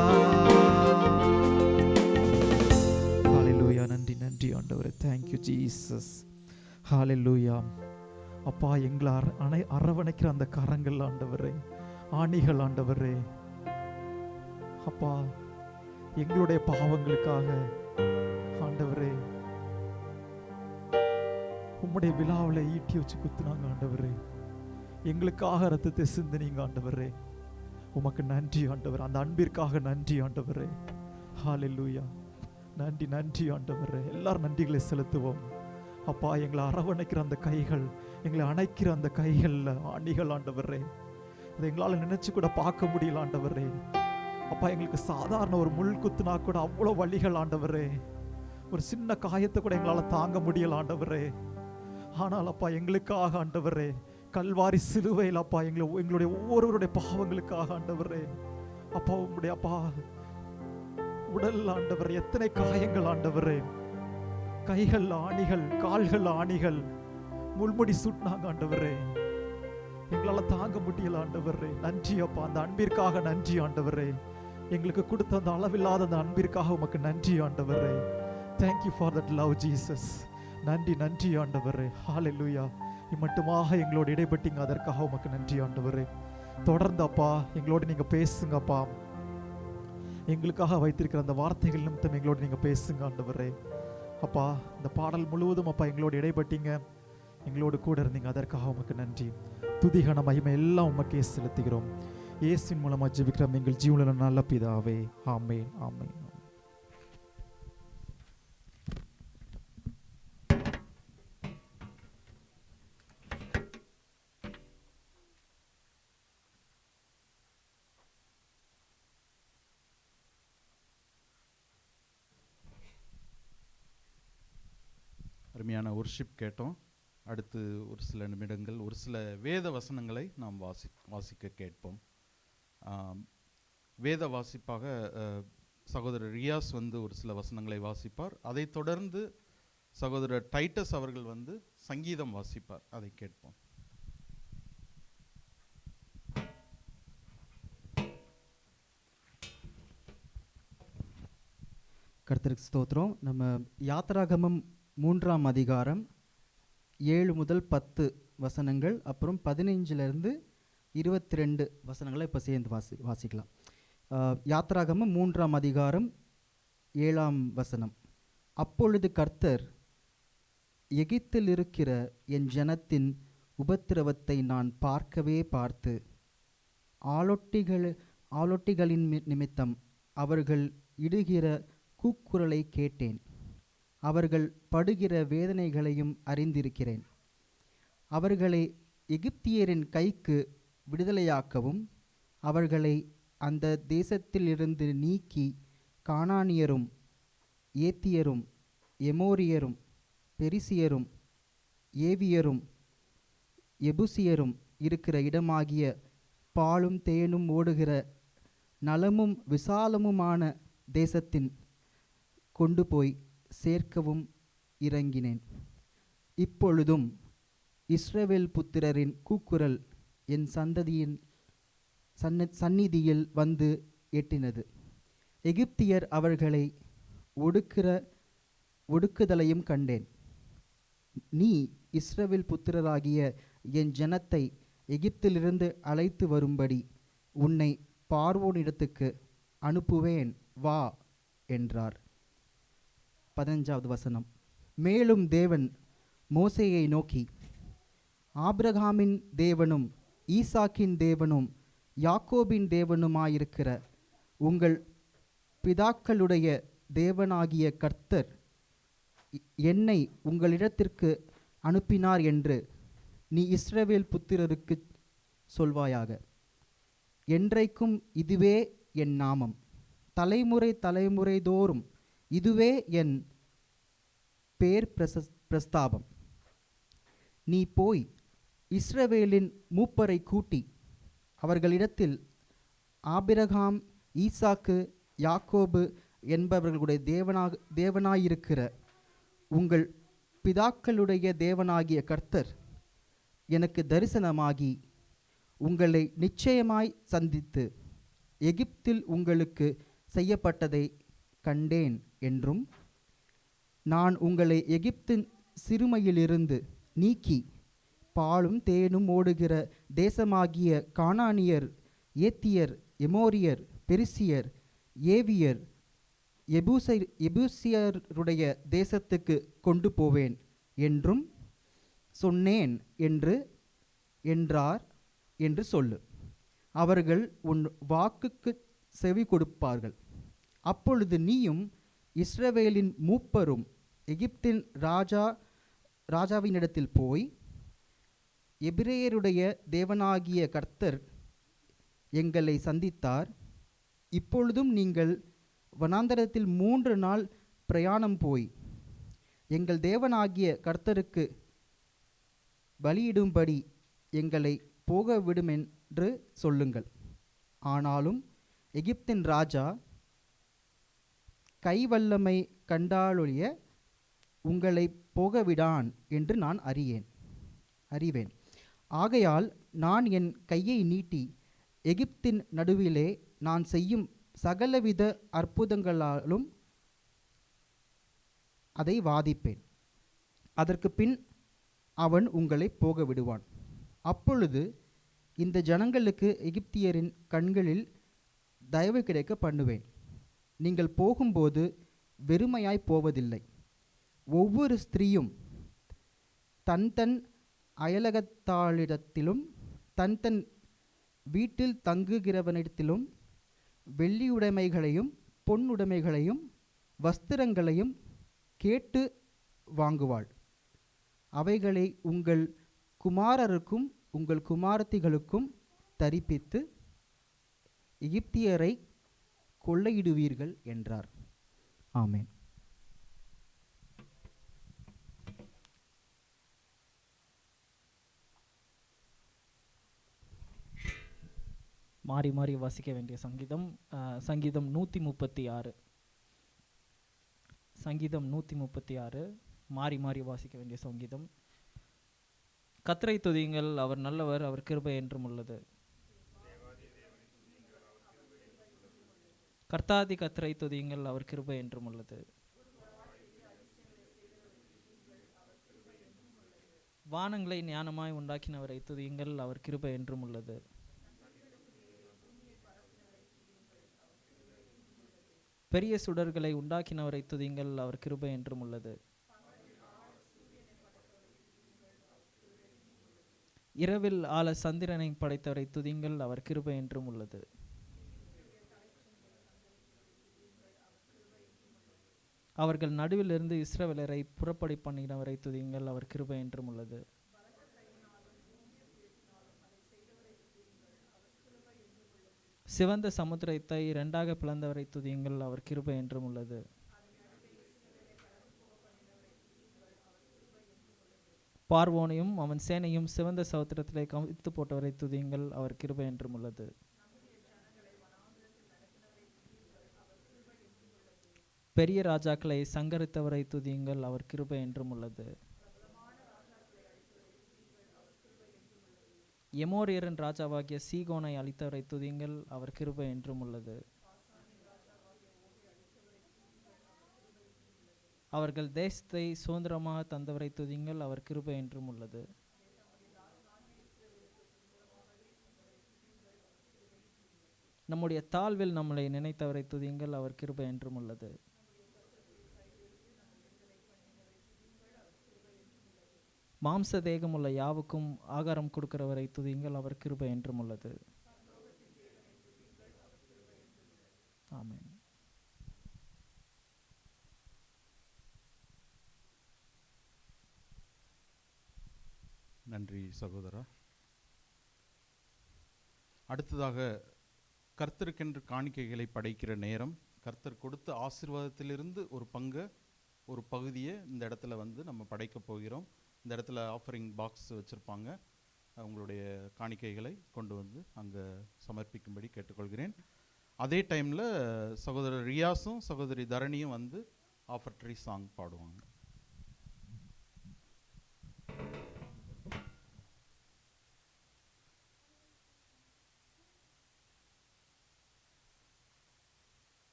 ஹalleluya. நன்றி நன்றி ஆண்டவரே. Thank you Jesus. ஹalleluya. அப்பா, எங்களை அரவணைக்கிற அந்த கரங்கள் ஆண்டவரே, ஆணிகள் ஆண்டவரே, அப்பா எங்களுடைய பாவங்களுக்காக ஆண்டவரே உம்முடைய விழாவில் ஈட்டி வச்சு குத்துனாங்க ஆண்டவரே, எங்களுக்காக ரத்தத்தை சிந்தினீங்க ஆண்டவரே. உமக்கு நன்றி ஆண்டவர், அந்த அன்பிற்காக நன்றி ஆண்டவரே. ஹalleluya. நன்றி நன்றி ஆண்டவரே. எல்லாரும் நன்றிகளை செலுத்துவோம். அப்பா, எங்களை அரவணைக்கிற அந்த கைகள், எங்களை அணைக்கிற அந்த கைகள்ல ஆணிகள் ஆண்டவரே, அதை எங்களால் நினைச்சு கூட பார்க்க முடியல ஆண்டவரே. அப்பா, எங்களுக்கு சாதாரண ஒரு முள் குத்துனா கூட அவ்வளோ வலிகள் ஆண்டவரே, ஒரு சின்ன காயத்தை கூட எங்களால் தாங்க முடியல ஆண்டவரே. ஆனால் அப்பா, எங்களுக்காக ஆண்டவரே கல்வாரி சிலுவையில் அப்பா எங்களுடைய ஒவ்வொருவருடைய பாவங்களுக்காக ஆண்டவரே, அப்பா உங்களுடைய அப்பா உடல் ஆண்டவரே எத்தனை காயங்கள் ஆண்டவரே, கைகள் ஆணிகள், கால்கள் ஆணிகள், முள்முடி சூட்டினாங்க ஆண்டவரே, எங்களால் தாங்க முடியல ஆண்டவரே. நன்றி அப்பா, அந்த அன்பிற்காக நன்றி ஆண்டவரே. எங்களுக்கு கொடுத்த அந்த அளவில்லாத அந்த அன்பிற்காக உமக்கு நன்றி ஆண்டவரே. Thank you for that love Jesus. நன்றி நன்றி ஆண்டவரே. ஹalleluya. இம்மட்டுமாக எங்களோட இடைப்பட்டீங்க, அதற்காக உமக்கு நன்றி ஆண்டவரே. தொடர்ந்து அப்பா எங்களோட நீங்க பேசுங்கப்பா, எங்களுக்காக வைத்திருக்கிற அந்த வார்த்தைகள் நிமித்தம் எங்களோட நீங்க பேசுங்க ஆண்டவரே. அப்பா, இந்த பாடல் முழுவதும் அப்பா எங்களோட இடைப்பட்டீங்க, எங்களோடு கூட இருந்தீங்க, அதற்காக உமக்கு நன்றி. துதிகன மகிமை எல்லாம் உமக்கே செலுத்துகிறோம். இயேசுவின் மூலமா ஜெபிக்கிறோம் எங்கள் ஜீவனுள்ள நல்ல பிதாவே. ஆமென் ஆமென். அருமையான ஒர்ஷிப் கேட்டோம். அடுத்து ஒரு சில நிமிடங்கள் ஒரு சில வேத வசனங்களை நாம் வாசிக்க கேட்போம். வேத வாசிப்பாக சகோதரர் ரியாஸ் ஒரு சில வசனங்களை வாசிப்பார். அதைத் தொடர்ந்து சகோதரர் டைட்டஸ் அவர்கள் சங்கீதம் வாசிப்பார். அதை கேட்போம். கர்த்தருக்கு ஸ்தோத்திரம். நம்ம யாத்திராகமம் 3ஆம் அதிகாரம் 7 முதல் 10 வசனங்கள், அப்புறம் 15 22 வசனங்களை இப்போ சேர்ந்து வாசிக்கலாம். யாத்திராகமம் 3ஆம் அதிகாரம் 7ஆம் வசனம். அப்பொழுது கர்த்தர், எகிப்தில் இருக்கிற என் ஜனத்தின் உபத்திரவத்தை நான் பார்க்கவே பார்த்து ஆளொட்டிகளின் நிமித்தம் அவர்கள் இடுகிற கூக்குரலை கேட்டேன். அவர்கள் படுகிற வேதனைகளையும் அறிந்திருக்கிறேன். அவர்களை எகிப்தியரின் கைக்கு விடுதலையாக்கவும் அவர்களை அந்த தேசத்திலிருந்து நீக்கி கானானியரும் ஏத்தியரும் எமோரியரும் பெரிசியரும் ஏவியரும் எபுசியரும் இருக்கிற இடமாகிய பாலும் தேனும் ஓடுகிற நலமும் விசாலமுமான தேசத்தின் கொண்டு போய் சேர்க்கவும் இறங்கினேன். இப்பொழுதும் இஸ்ரவேல் புத்திரரின் கூக்குரல் என் சந்நிதியில் வந்து எட்டினது. எகிப்தியர் அவர்களை ஒடுக்குதலையும் கண்டேன். நீ இஸ்ரவேல் புத்திரராகிய என் ஜனத்தை எகிப்திலிருந்து அழைத்து வரும்படி உன்னை பார்வோனிடத்துக்கு அனுப்புவேன், வா என்றார். 15வது வசனம். மேலும் தேவன் மோசேயை நோக்கி, ஆபிரகாமின் தேவனும் ஈசாக்கின் தேவனும் யாக்கோபின் தேவனுமாயிருக்கிற உங்கள் பிதாக்களுடைய தேவனாகிய கர்த்தர் என்னை உங்களிடத்திற்கு அனுப்பினார் என்று நீ இஸ்ரவேல் புத்திரருக்கு சொல்வாயாக. என்றைக்கும் இதுவே என் நாமம், தலைமுறை தலைமுறை தோறும் இதுவே என் பேர் பிரஸ்தாபம். நீ போய் இஸ்ரவேலின் மூப்பரை கூட்டி அவர்களிடத்தில் ஆபிரகாம், ஈசாக்கு, யாக்கோபு என்பவர்களுடைய தேவனாயிருக்கிற உங்கள் பிதாக்களுடைய தேவனாகிய கர்த்தர் எனக்கு தரிசனமாகி உங்களை நிச்சயமாய் சந்தித்து எகிப்தில் உங்களுக்கு செய்யப்பட்டதை கண்டேன் என்றும், நான் உங்களை எகிப்தின் சிறுமையிலிருந்து நீக்கி பாலும் தேனும் ஓடுகிற தேசமாகிய கானானியர், ஏத்தியர், எமோரியர், பெரிசியர், ஏவியர், எபூசியருடைய தேசத்துக்கு கொண்டு போவேன் என்றும் சொன்னேன் என்றார் என்று சொல்லு. அவர்கள் உன் வாக்குக்கு செவி கொடுப்பார்கள். அப்பொழுது நீயும் இஸ்ரவேலின் மூப்பரும் எகிப்தின் ராஜாவினிடத்தில் போய், எபிரேயருடைய தேவனாகிய கர்த்தர் எங்களை சந்தித்தார். இப்பொழுதும் நீங்கள் வனாந்தரத்தில் 3 நாள் பிரயாணம் போய் எங்கள் தேவனாகிய கர்த்தருக்கு பலியிடும்படி எங்களை போக விடுமென்று சொல்லுங்கள். ஆனாலும் எகிப்தின் ராஜா கைவல்லமை கண்டாலொழிய உங்களை போகவிடான் என்று நான் அறிவேன். ஆகையால் நான் என் கையை நீட்டி எகிப்தின் நடுவிலே நான் செய்யும் சகலவித அற்புதங்களாலும் அதை வாதிப்பேன். அதற்கு பின் அவன் உங்களை போக விடுவான். அப்பொழுது இந்த ஜனங்களுக்கு எகிப்தியரின் கண்களில் தயவு கிடைக்க பண்ணுவேன். நீங்கள் போகும்போது வெறுமையாய் போவதில்லை. ஒவ்வொரு ஸ்திரீயும் தன் தன் அயலகத்தாளிடத்திலும் தன் தன் வீட்டில் தங்குகிறவனிடத்திலும் வெள்ளியுடைமைகளையும் பொன்னுடைமைகளையும் வஸ்திரங்களையும் கேட்டு வாங்குவாள். அவைகளை உங்கள் குமாரருக்கும் உங்கள் குமாரத்திகளுக்கும் தரிப்பித்து எகிப்தியரை கொள்ளையிடுவீர்கள் என்றார். ஆமென். மாறி மாறி வாசிக்க வேண்டிய சங்கீதம் சங்கீதம் 136. சங்கீதம் 136 மாறி மாறி வாசிக்க வேண்டிய சங்கீதம். கர்த்தரை துதியுங்கள், அவர் நல்லவர், அவர் கிருபை என்றும் உள்ளது. கர்த்தாதி கர்த்தரை துதியுங்கள், அவர் கிருபை என்றும் உள்ளது. வானங்களை ஞானமாய் உண்டாக்கினவரை துதியுங்கள், அவர் கிருபை என்றும் உள்ளது. பெரிய சுடர்களை உண்டாக்கினவரை துதியுங்கள், அவர் கிருபை என்றும் உள்ளது. இரவில் ஆள சந்திரனை படைத்தவரை துதியுங்கள், அவர் கிருபை என்றும் உள்ளது. அவர்கள் நடுவிலிருந்து இஸ்ரவேலரை புறப்படி பண்ணினவரை துதியுங்கள், அவர் கிருபை என்றும் உள்ளது. சிவந்த சமுத்திரத்தை 2ஆக பிளந்தவரை துதியுங்கள், அவர் கிருபை என்றும் உள்ளது. பார்வோனையும் அவன் சேனையும் சிவந்த சமுத்திரத்திலே கவிழ்த்து போட்டவரை துதியுங்கள், அவர் கிருபை என்றும் உள்ளது. பெரிய ராஜாக்களை சங்கரித்தவரை துதியுங்கள், அவர் கிருபை என்றும் உள்ளது. எமோரியரின் ராஜாவாகிய சீகோனை அழித்தவரை துதியுங்கள், அவர் கிருபை என்றும் உள்ளது. அவர்கள் தேசத்தை சுதந்திரமாக தந்தவரை துதியுங்கள், அவர் கிருபை என்றும் உள்ளது. நம்முடைய தாழ்வில் நம்மளை நினைத்தவரை துதியுங்கள், அவர் கிருபை என்றும் உள்ளது. மாம்ச தேகம் உள்ள யாவுக்கும் ஆகாரம் கொடுக்கிறவரை துதியுங்கள், அவர் கிருபை என்றும் உள்ளது. ஆமென். நன்றி சகோதரா. அடுத்ததாக கர்த்தருக்கென்று காணிக்கைகளை படைக்கிற நேரம். கர்த்தர் கொடுத்த ஆசீர்வாதத்திலிருந்து ஒரு பகுதியை இந்த இடத்துல நம்ம படைக்க போகிறோம். இந்த இடத்துல ஆஃபரிங் பாக்ஸ் வச்சுருப்பாங்க. உங்களுடைய காணிக்கைகளை கொண்டு அங்கே சமர்ப்பிக்கும்படி கேட்டுக்கொள்கிறேன். அதே டைமில் சகோதரர் ரியாஸும் சகோதரி தரணியும் ஆஃபர் ட்ரீ சாங் பாடுவாங்க.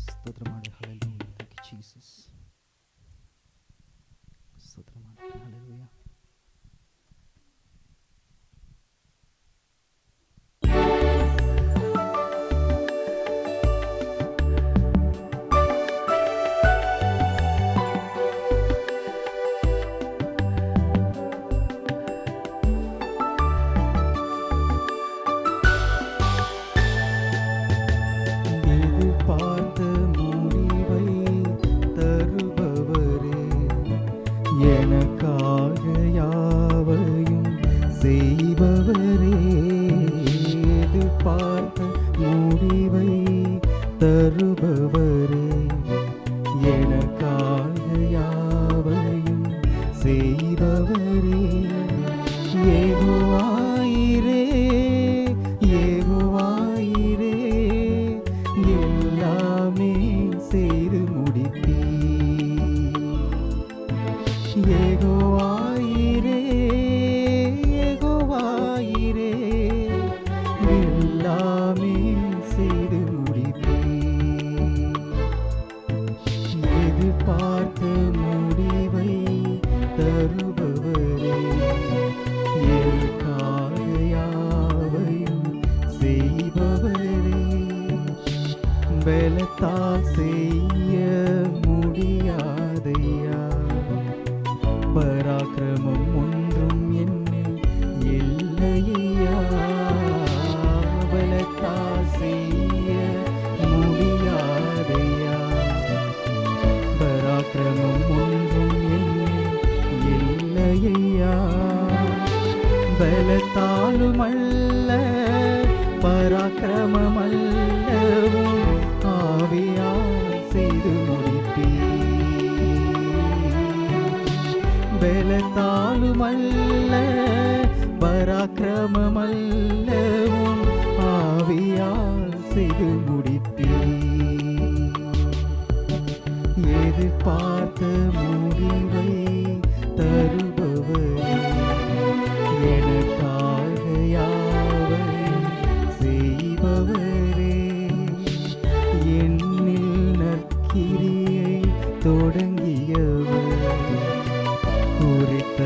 ಸ್ತೋತ್ರಮಾಡಿ ಹಲ್ಲೆಲೂಯಾ. Thank you Jesus. ಸ್ತೋತ್ರಮಾಡಿ ಹಲ್ಲೆಲೂಯಾ. பலத்தால் செய்ய முடியாதையா, பராக்கிரமம் ஒன்றும் என்னில் இல்லையா. பலத்தால் செய்ய முடியாதையா, பராக்கிரமம் ஒன்றும் என்னில் இல்லையா. பலத்தாலும் அல்ல பராக்கிரமம் அல்லவும் ஆவியால் செய்து முடிப்பீர். பலத்தாலும் அல்ல பராக்கிரமம் அல்லவும் ஆவியால் செய்து முடிப்பீர். எதிர்பார்த்த முடிவை தருபவரே, எனக்காக யாவையும் செய்பவரே, என்னில் நற்கிரியை தொடங்கியவர் குறித்த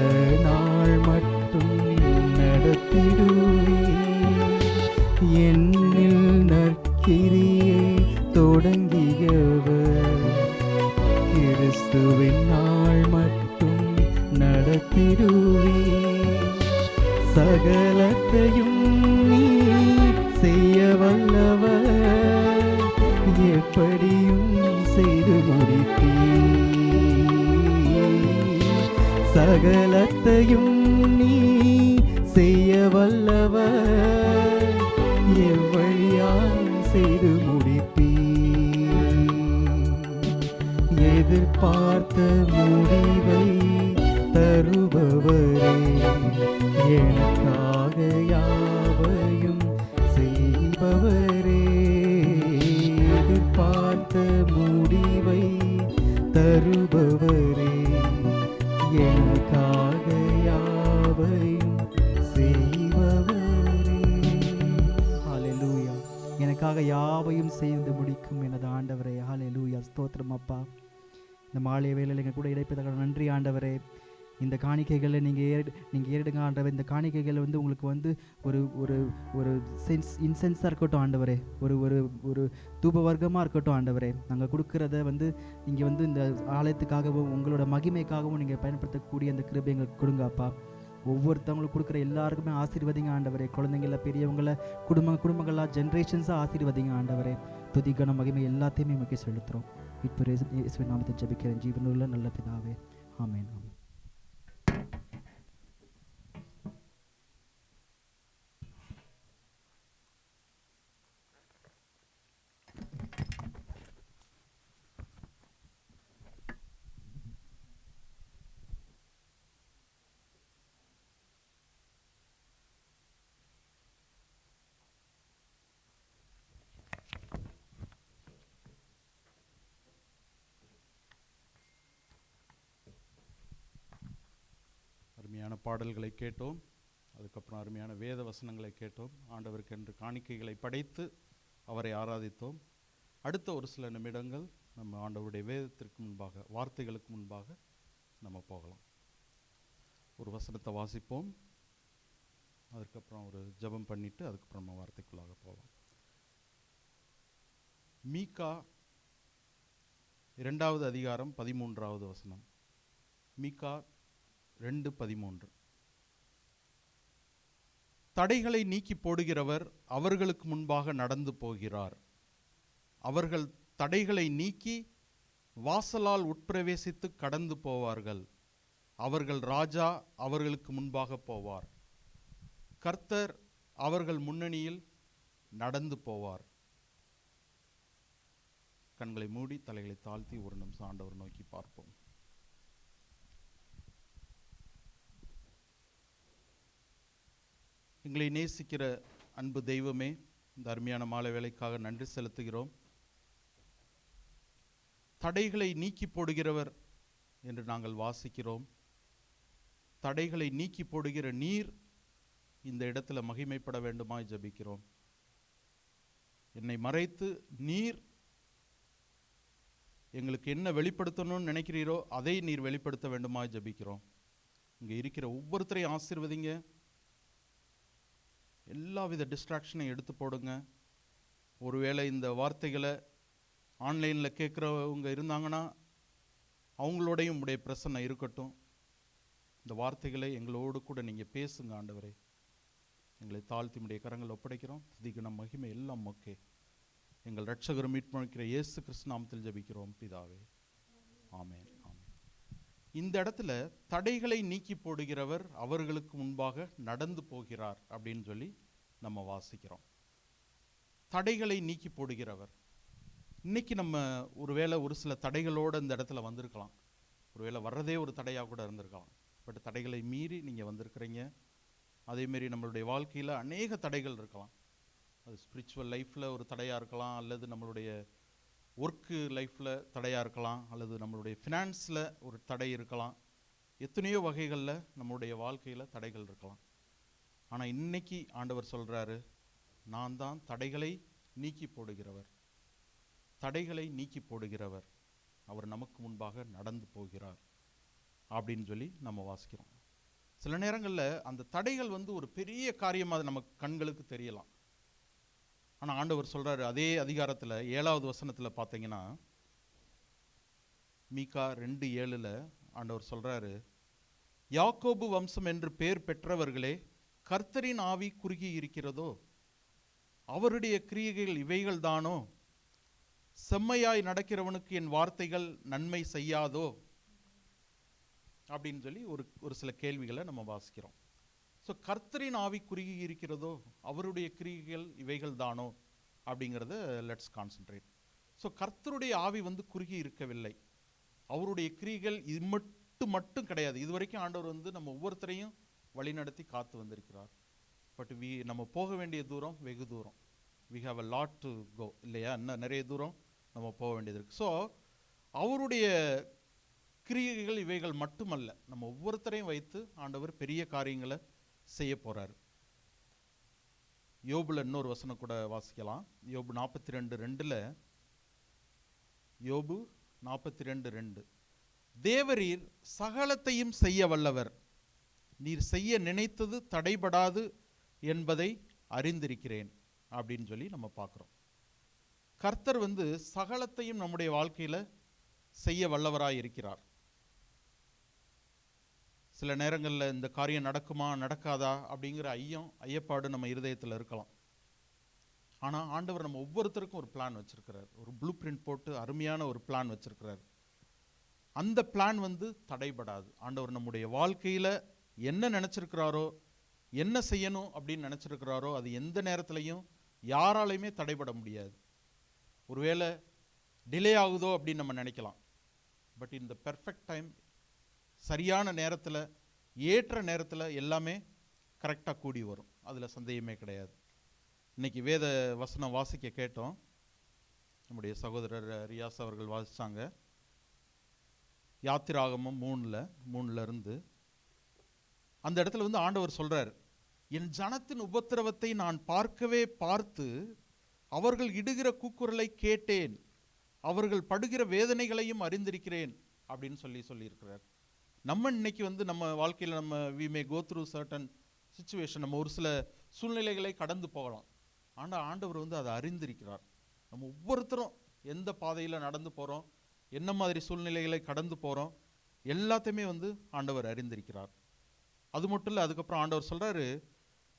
நாள் மட்டும் நடத்திடுவீர். என்னில் நற்கிரியை தொடங்கியவர் கிறிஸ்துவின் நாள் மட்டும் நடத்திடுவீர். சகலத்தையும் நீ செய்ய வல்லவர், எப்படியும் செய்து முடிப்பீர். சகலத்தையும் நீ செய்ய வல்லவர், எவ்வழியாய் செய்து முடிப்பீர். எதிர்பார்த்த முடிவை தருபவரே, எனக்காக யாவையும் செய்பவரே. எதிர்பார்த்த முடிவை தருபவரே, எனக்காக யாவையும் செய்பவரே. ஹல்லேலூயா. எனக்காக யாவையும் செய்து முடிக்கும் எனது ஆண்டவரே. ஹல்லேலூயா. ஸ்தோத்திரம் அப்பா. இந்த மாலை வேளையில் எங்கள் கூட இடைப்பதற்காக நன்றி ஆண்டவரே. இந்த காணிக்கைகளை நீங்கள் ஏறிடுங்க ஆண்டவர். இந்த காணிக்கைகள் வந்து உங்களுக்கு வந்து ஒரு ஒரு ஒரு இன்சென்ஸாக இருக்கட்டும் ஆண்டவரே, ஒரு ஒரு ஒரு தூப வர்க்கமாக இருக்கட்டும் ஆண்டவரே. நாங்கள் கொடுக்குறத வந்து இங்கே வந்து இந்த ஆலயத்துக்காகவும் உங்களோட மகிமைக்காகவும் நீங்கள் பயன்படுத்தக்கூடிய அந்த கிருபை எங்களுக்கு கொடுங்க அப்பா. ஒவ்வொருத்தவங்களுக்கு கொடுக்குற எல்லாருக்குமே ஆசீர்வதிங்க ஆண்டவரே. குழந்தைங்கள, பெரியவங்கள, குடும்பங்களாக ஜென்ரேஷன்ஸாக ஆசீர்வதிங்க ஆண்டவரே. துதிக்கான மகிமை எல்லாத்தையுமே நமக்கு செலுத்துகிறோம். இப்போ இயேசுவின் நாமத்தை ஜெபிக்கிறேன் ஜீவனுள்ள நல்ல பிதாவே, ஆமென். ஆமென். அருமையான பாடல்களை கேட்டோம். அதுக்கப்புறம் அருமையான வேத வசனங்களை கேட்டோம். ஆண்டவருக்கென்று காணிக்கைகளை படைத்து அவரை ஆராதித்தோம். அடுத்த ஒரு சில நிமிடங்கள் நம்ம ஆண்டவருடைய வேதத்திற்கு முன்பாக, வார்த்தைகளுக்கு முன்பாக நம்ம போகலாம். ஒரு வசனத்தை வாசிப்போம். அதுக்கப்புறம் ஒரு ஜெபம் பண்ணிட்டு அதுக்கப்புறம் நம்ம வார்த்தைக்குள்ளாக போகலாம். மீகா 2வது அதிகாரம் 13வது வசனம். மீகா 2:13. தடைகளை நீக்கி போடுகிறவர் அவர்களுக்கு முன்பாக நடந்து போகிறார். அவர்கள் தடைகளை நீக்கி வாசலால் உட்பிரவேசித்து கடந்து போவார்கள். அவர்கள் ராஜா அவர்களுக்கு முன்பாக போவார். கர்த்தர் அவர்கள் முன்னணியில் நடந்து போவார். கண்களை மூடி தலைகளை தாழ்த்தி ஒரு நிமிஷம் ஆண்டவர் நோக்கி பார்ப்போம். எங்களை நேசிக்கிற அன்பு தெய்வமே, இந்த அருமையான மாலை வேளைக்காக நன்றி செலுத்துகிறோம். தடைகளை நீக்கி போடுகிறவர் என்று நாங்கள் வாசிக்கிறோம். தடைகளை நீக்கி போடுகிற நீர் இந்த இடத்துல மகிமைப்பட வேண்டுமாய் ஜெபிக்கிறோம். என்னை மறைத்து நீர் எங்களுக்கு என்ன வெளிப்படுத்தணும்னு நினைக்கிறீரோ அதை நீர் வெளிப்படுத்த வேண்டுமாய் ஜெபிக்கிறோம். இங்கே இருக்கிற ஒவ்வொருத்தரையும் ஆசீர்வதிங்க. எல்லாவித டிஸ்ட்ராக்ஷனையும் எடுத்து போடுங்க. ஒருவேளை இந்த வார்த்தைகளை ஆன்லைனில் கேட்குறவங்க இருந்தாங்கன்னா அவங்களோடையும் உங்களுடைய பிரசன்னம் இருக்கட்டும். இந்த வார்த்தைகளை எங்களோடு கூட நீங்கள் பேசுங்க ஆண்டவரே. எங்களை தாழ்த்தி உடைய கரங்கள் ஒப்படைக்கிறோம். துதிகன மகிமை எல்லாம் ஓகே. எங்கள் இரட்சகரும் மீட்பளிக்கிற இயேசு கிறிஸ்து நாமத்தில் ஜெபிக்கிறோம் பிதாவே, ஆமென். ஆமென். இந்த இடத்துல தடைகளை நீக்கி போடுகிறவர் அவர்களுக்கு முன்பாக நடந்து போகிறார் அப்படின்னு சொல்லி நம்ம வாசிக்கிறோம். தடைகளை நீக்கி போடுகிறவர். இன்னைக்கு நம்ம ஒருவேளை ஒரு சில தடைகளோடு இந்த இடத்துல வந்திருக்கலாம். ஒருவேளை வர்றதே ஒரு தடையாக கூட இருந்திருக்கலாம். பட் தடைகளை மீறி நீங்கள் வந்திருக்கிறீங்க. அதேமாரி நம்மளுடைய வாழ்க்கையில் அநேக தடைகள் இருக்கலாம். அது ஸ்பிரிச்சுவல் லைஃப்பில் ஒரு தடையாக இருக்கலாம், அல்லது நம்மளுடைய ஒர்க்கு லைஃப்பில் தடையாக இருக்கலாம், அல்லது நம்மளுடைய ஃபினான்ஸில் ஒரு தடை இருக்கலாம். எத்தனையோ வகைகளில் நம்மளுடைய வாழ்க்கையில் தடைகள் இருக்கலாம். ஆனால் இன்னைக்கு ஆண்டவர் சொல்கிறாரு, நான் தான் தடைகளை நீக்கி போடுகிறவர். தடைகளை நீக்கி போடுகிறவர் அவர் நமக்கு முன்பாக நடந்து போகிறார் அப்படின்னு சொல்லி நம்ம வாசிக்கிறோம். சில நேரங்களில் அந்த தடைகள் ஒரு பெரிய காரியமாக நமக்கு கண்களுக்கு தெரியலாம். ஆனால் ஆண்டவர் சொல்கிறாரு, அதே அதிகாரத்தில் 7வது வசனத்தில் பார்த்தீங்கன்னா, மீகா 2:7 ஆண்டவர் சொல்கிறாரு, யாக்கோபு வம்சம் என்று பெயர் பெற்றவர்களே, கர்த்தரின் ஆவி குறுகி இருக்கிறதோ, அவருடைய கிரியைகள் இவைகள் தானோ, செம்மையாய் நடக்கிறவனுக்கு என் வார்த்தைகள் நன்மை செய்யாதோ அப்படின்னு சொல்லி ஒரு சில கேள்விகளை நம்ம வாசிக்கிறோம். ஸோ கர்த்தரின் ஆவி குறுகி இருக்கிறதோ, அவருடைய கிரியைகள் இவைகள் தானோ அப்படிங்கிறத லெட்ஸ் கான்சென்ட்ரேட். ஸோ கர்த்தருடைய ஆவி குறுகி இருக்கவில்லை. அவருடைய கிரியைகள் இது மட்டும் கிடையாது. இது வரைக்கும் ஆண்டவர் நம்ம ஒவ்வொருத்தரையும் வழிநடத்தி காத்து வந்திருக்கிறார். பட் நம்ம போக வேண்டிய தூரம் வெகு தூரம். We have a lot to go, இல்லையா? இன்னும் நிறைய தூரம் நம்ம போக வேண்டியது இருக்குது. ஸோ அவருடைய கிரியைகள் இவைகள் மட்டுமல்ல, நம்ம ஒவ்வொருத்தரையும் வைத்து ஆண்டவர் பெரிய காரியங்களை செய்ய போகிறார். யோபுல இன்னொரு வசனம் கூட வாசிக்கலாம். யோபு 42:2. யோபு 42:2. தேவரீர் சகலத்தையும் செய்ய வல்லவர், நீர் செய்ய நினைத்தது தடைபடாது என்பதை அறிந்திருக்கிறேன் அப்படின்னு சொல்லி நம்ம பார்க்குறோம். கர்த்தர் சகலத்தையும் நம்முடைய வாழ்க்கையில் செய்ய வல்லவராய் இருக்கிறார். சில நேரங்களில் இந்த காரியம் நடக்குமா நடக்காதா அப்படிங்கிற ஐயப்பாடு நம்ம இருதயத்தில் இருக்கலாம். ஆனால் ஆண்டவர் நம்ம ஒவ்வொருத்தருக்கும் ஒரு பிளான் வச்சிருக்கிறார். ஒரு ப்ளூ பிரிண்ட் போட்டு அருமையான ஒரு பிளான் வச்சிருக்கிறார். அந்த பிளான் தடைபடாது. ஆண்டவர் நம்முடைய வாழ்க்கையில் என்ன நினச்சிருக்கிறாரோ, என்ன செய்யணும் அப்படின்னு நினச்சிருக்கிறாரோ, அது எந்த நேரத்துலையும் யாராலையுமே தடைபட முடியாது. ஒருவேளை டிலே ஆகுதோ அப்படின்னு நம்ம நினைக்கலாம். பட் இந்த பெர்ஃபெக்ட் டைம், சரியான நேரத்தில், ஏற்ற நேரத்தில் எல்லாமே கரெக்டாக கூடி வரும். அதில் சந்தேகமே கிடையாது. இன்னைக்கு வேத வசனம் வாசிக்க கேட்டோம். நம்முடைய சகோதரர் ரியாஸ் அவர்கள் வாசித்தாங்க. யாத்திராகமம் 3 அந்த இடத்துல ஆண்டவர் சொல்றார், என் ஜனத்தின் உபத்திரவத்தை நான் பார்த்து அவர்கள் இடுகிற கூக்குரலை கேட்டேன், அவர்கள் படுகிற வேதனைகளையும் அறிந்திருக்கிறேன் அப்படின்னு சொல்லியிருக்கிறார். நம்ம இன்னைக்கு நம்ம வாழ்க்கையில் நம்ம we may go through certain situation, நம்ம ஒரு சில சூழ்நிலைகளை கடந்து போகலாம். ஆனால் ஆண்டவர் அதை அறிந்திருக்கிறார். நம்ம ஒவ்வொருத்தரும் எந்த பாதையில் நடந்து போகிறோம், என்ன மாதிரி சூழ்நிலைகளை கடந்து போகிறோம், எல்லாத்தையுமே ஆண்டவர் அறிந்திருக்கிறார். அது மட்டும் இல்லை, அதுக்கப்புறம் ஆண்டவர் சொல்கிறாரு,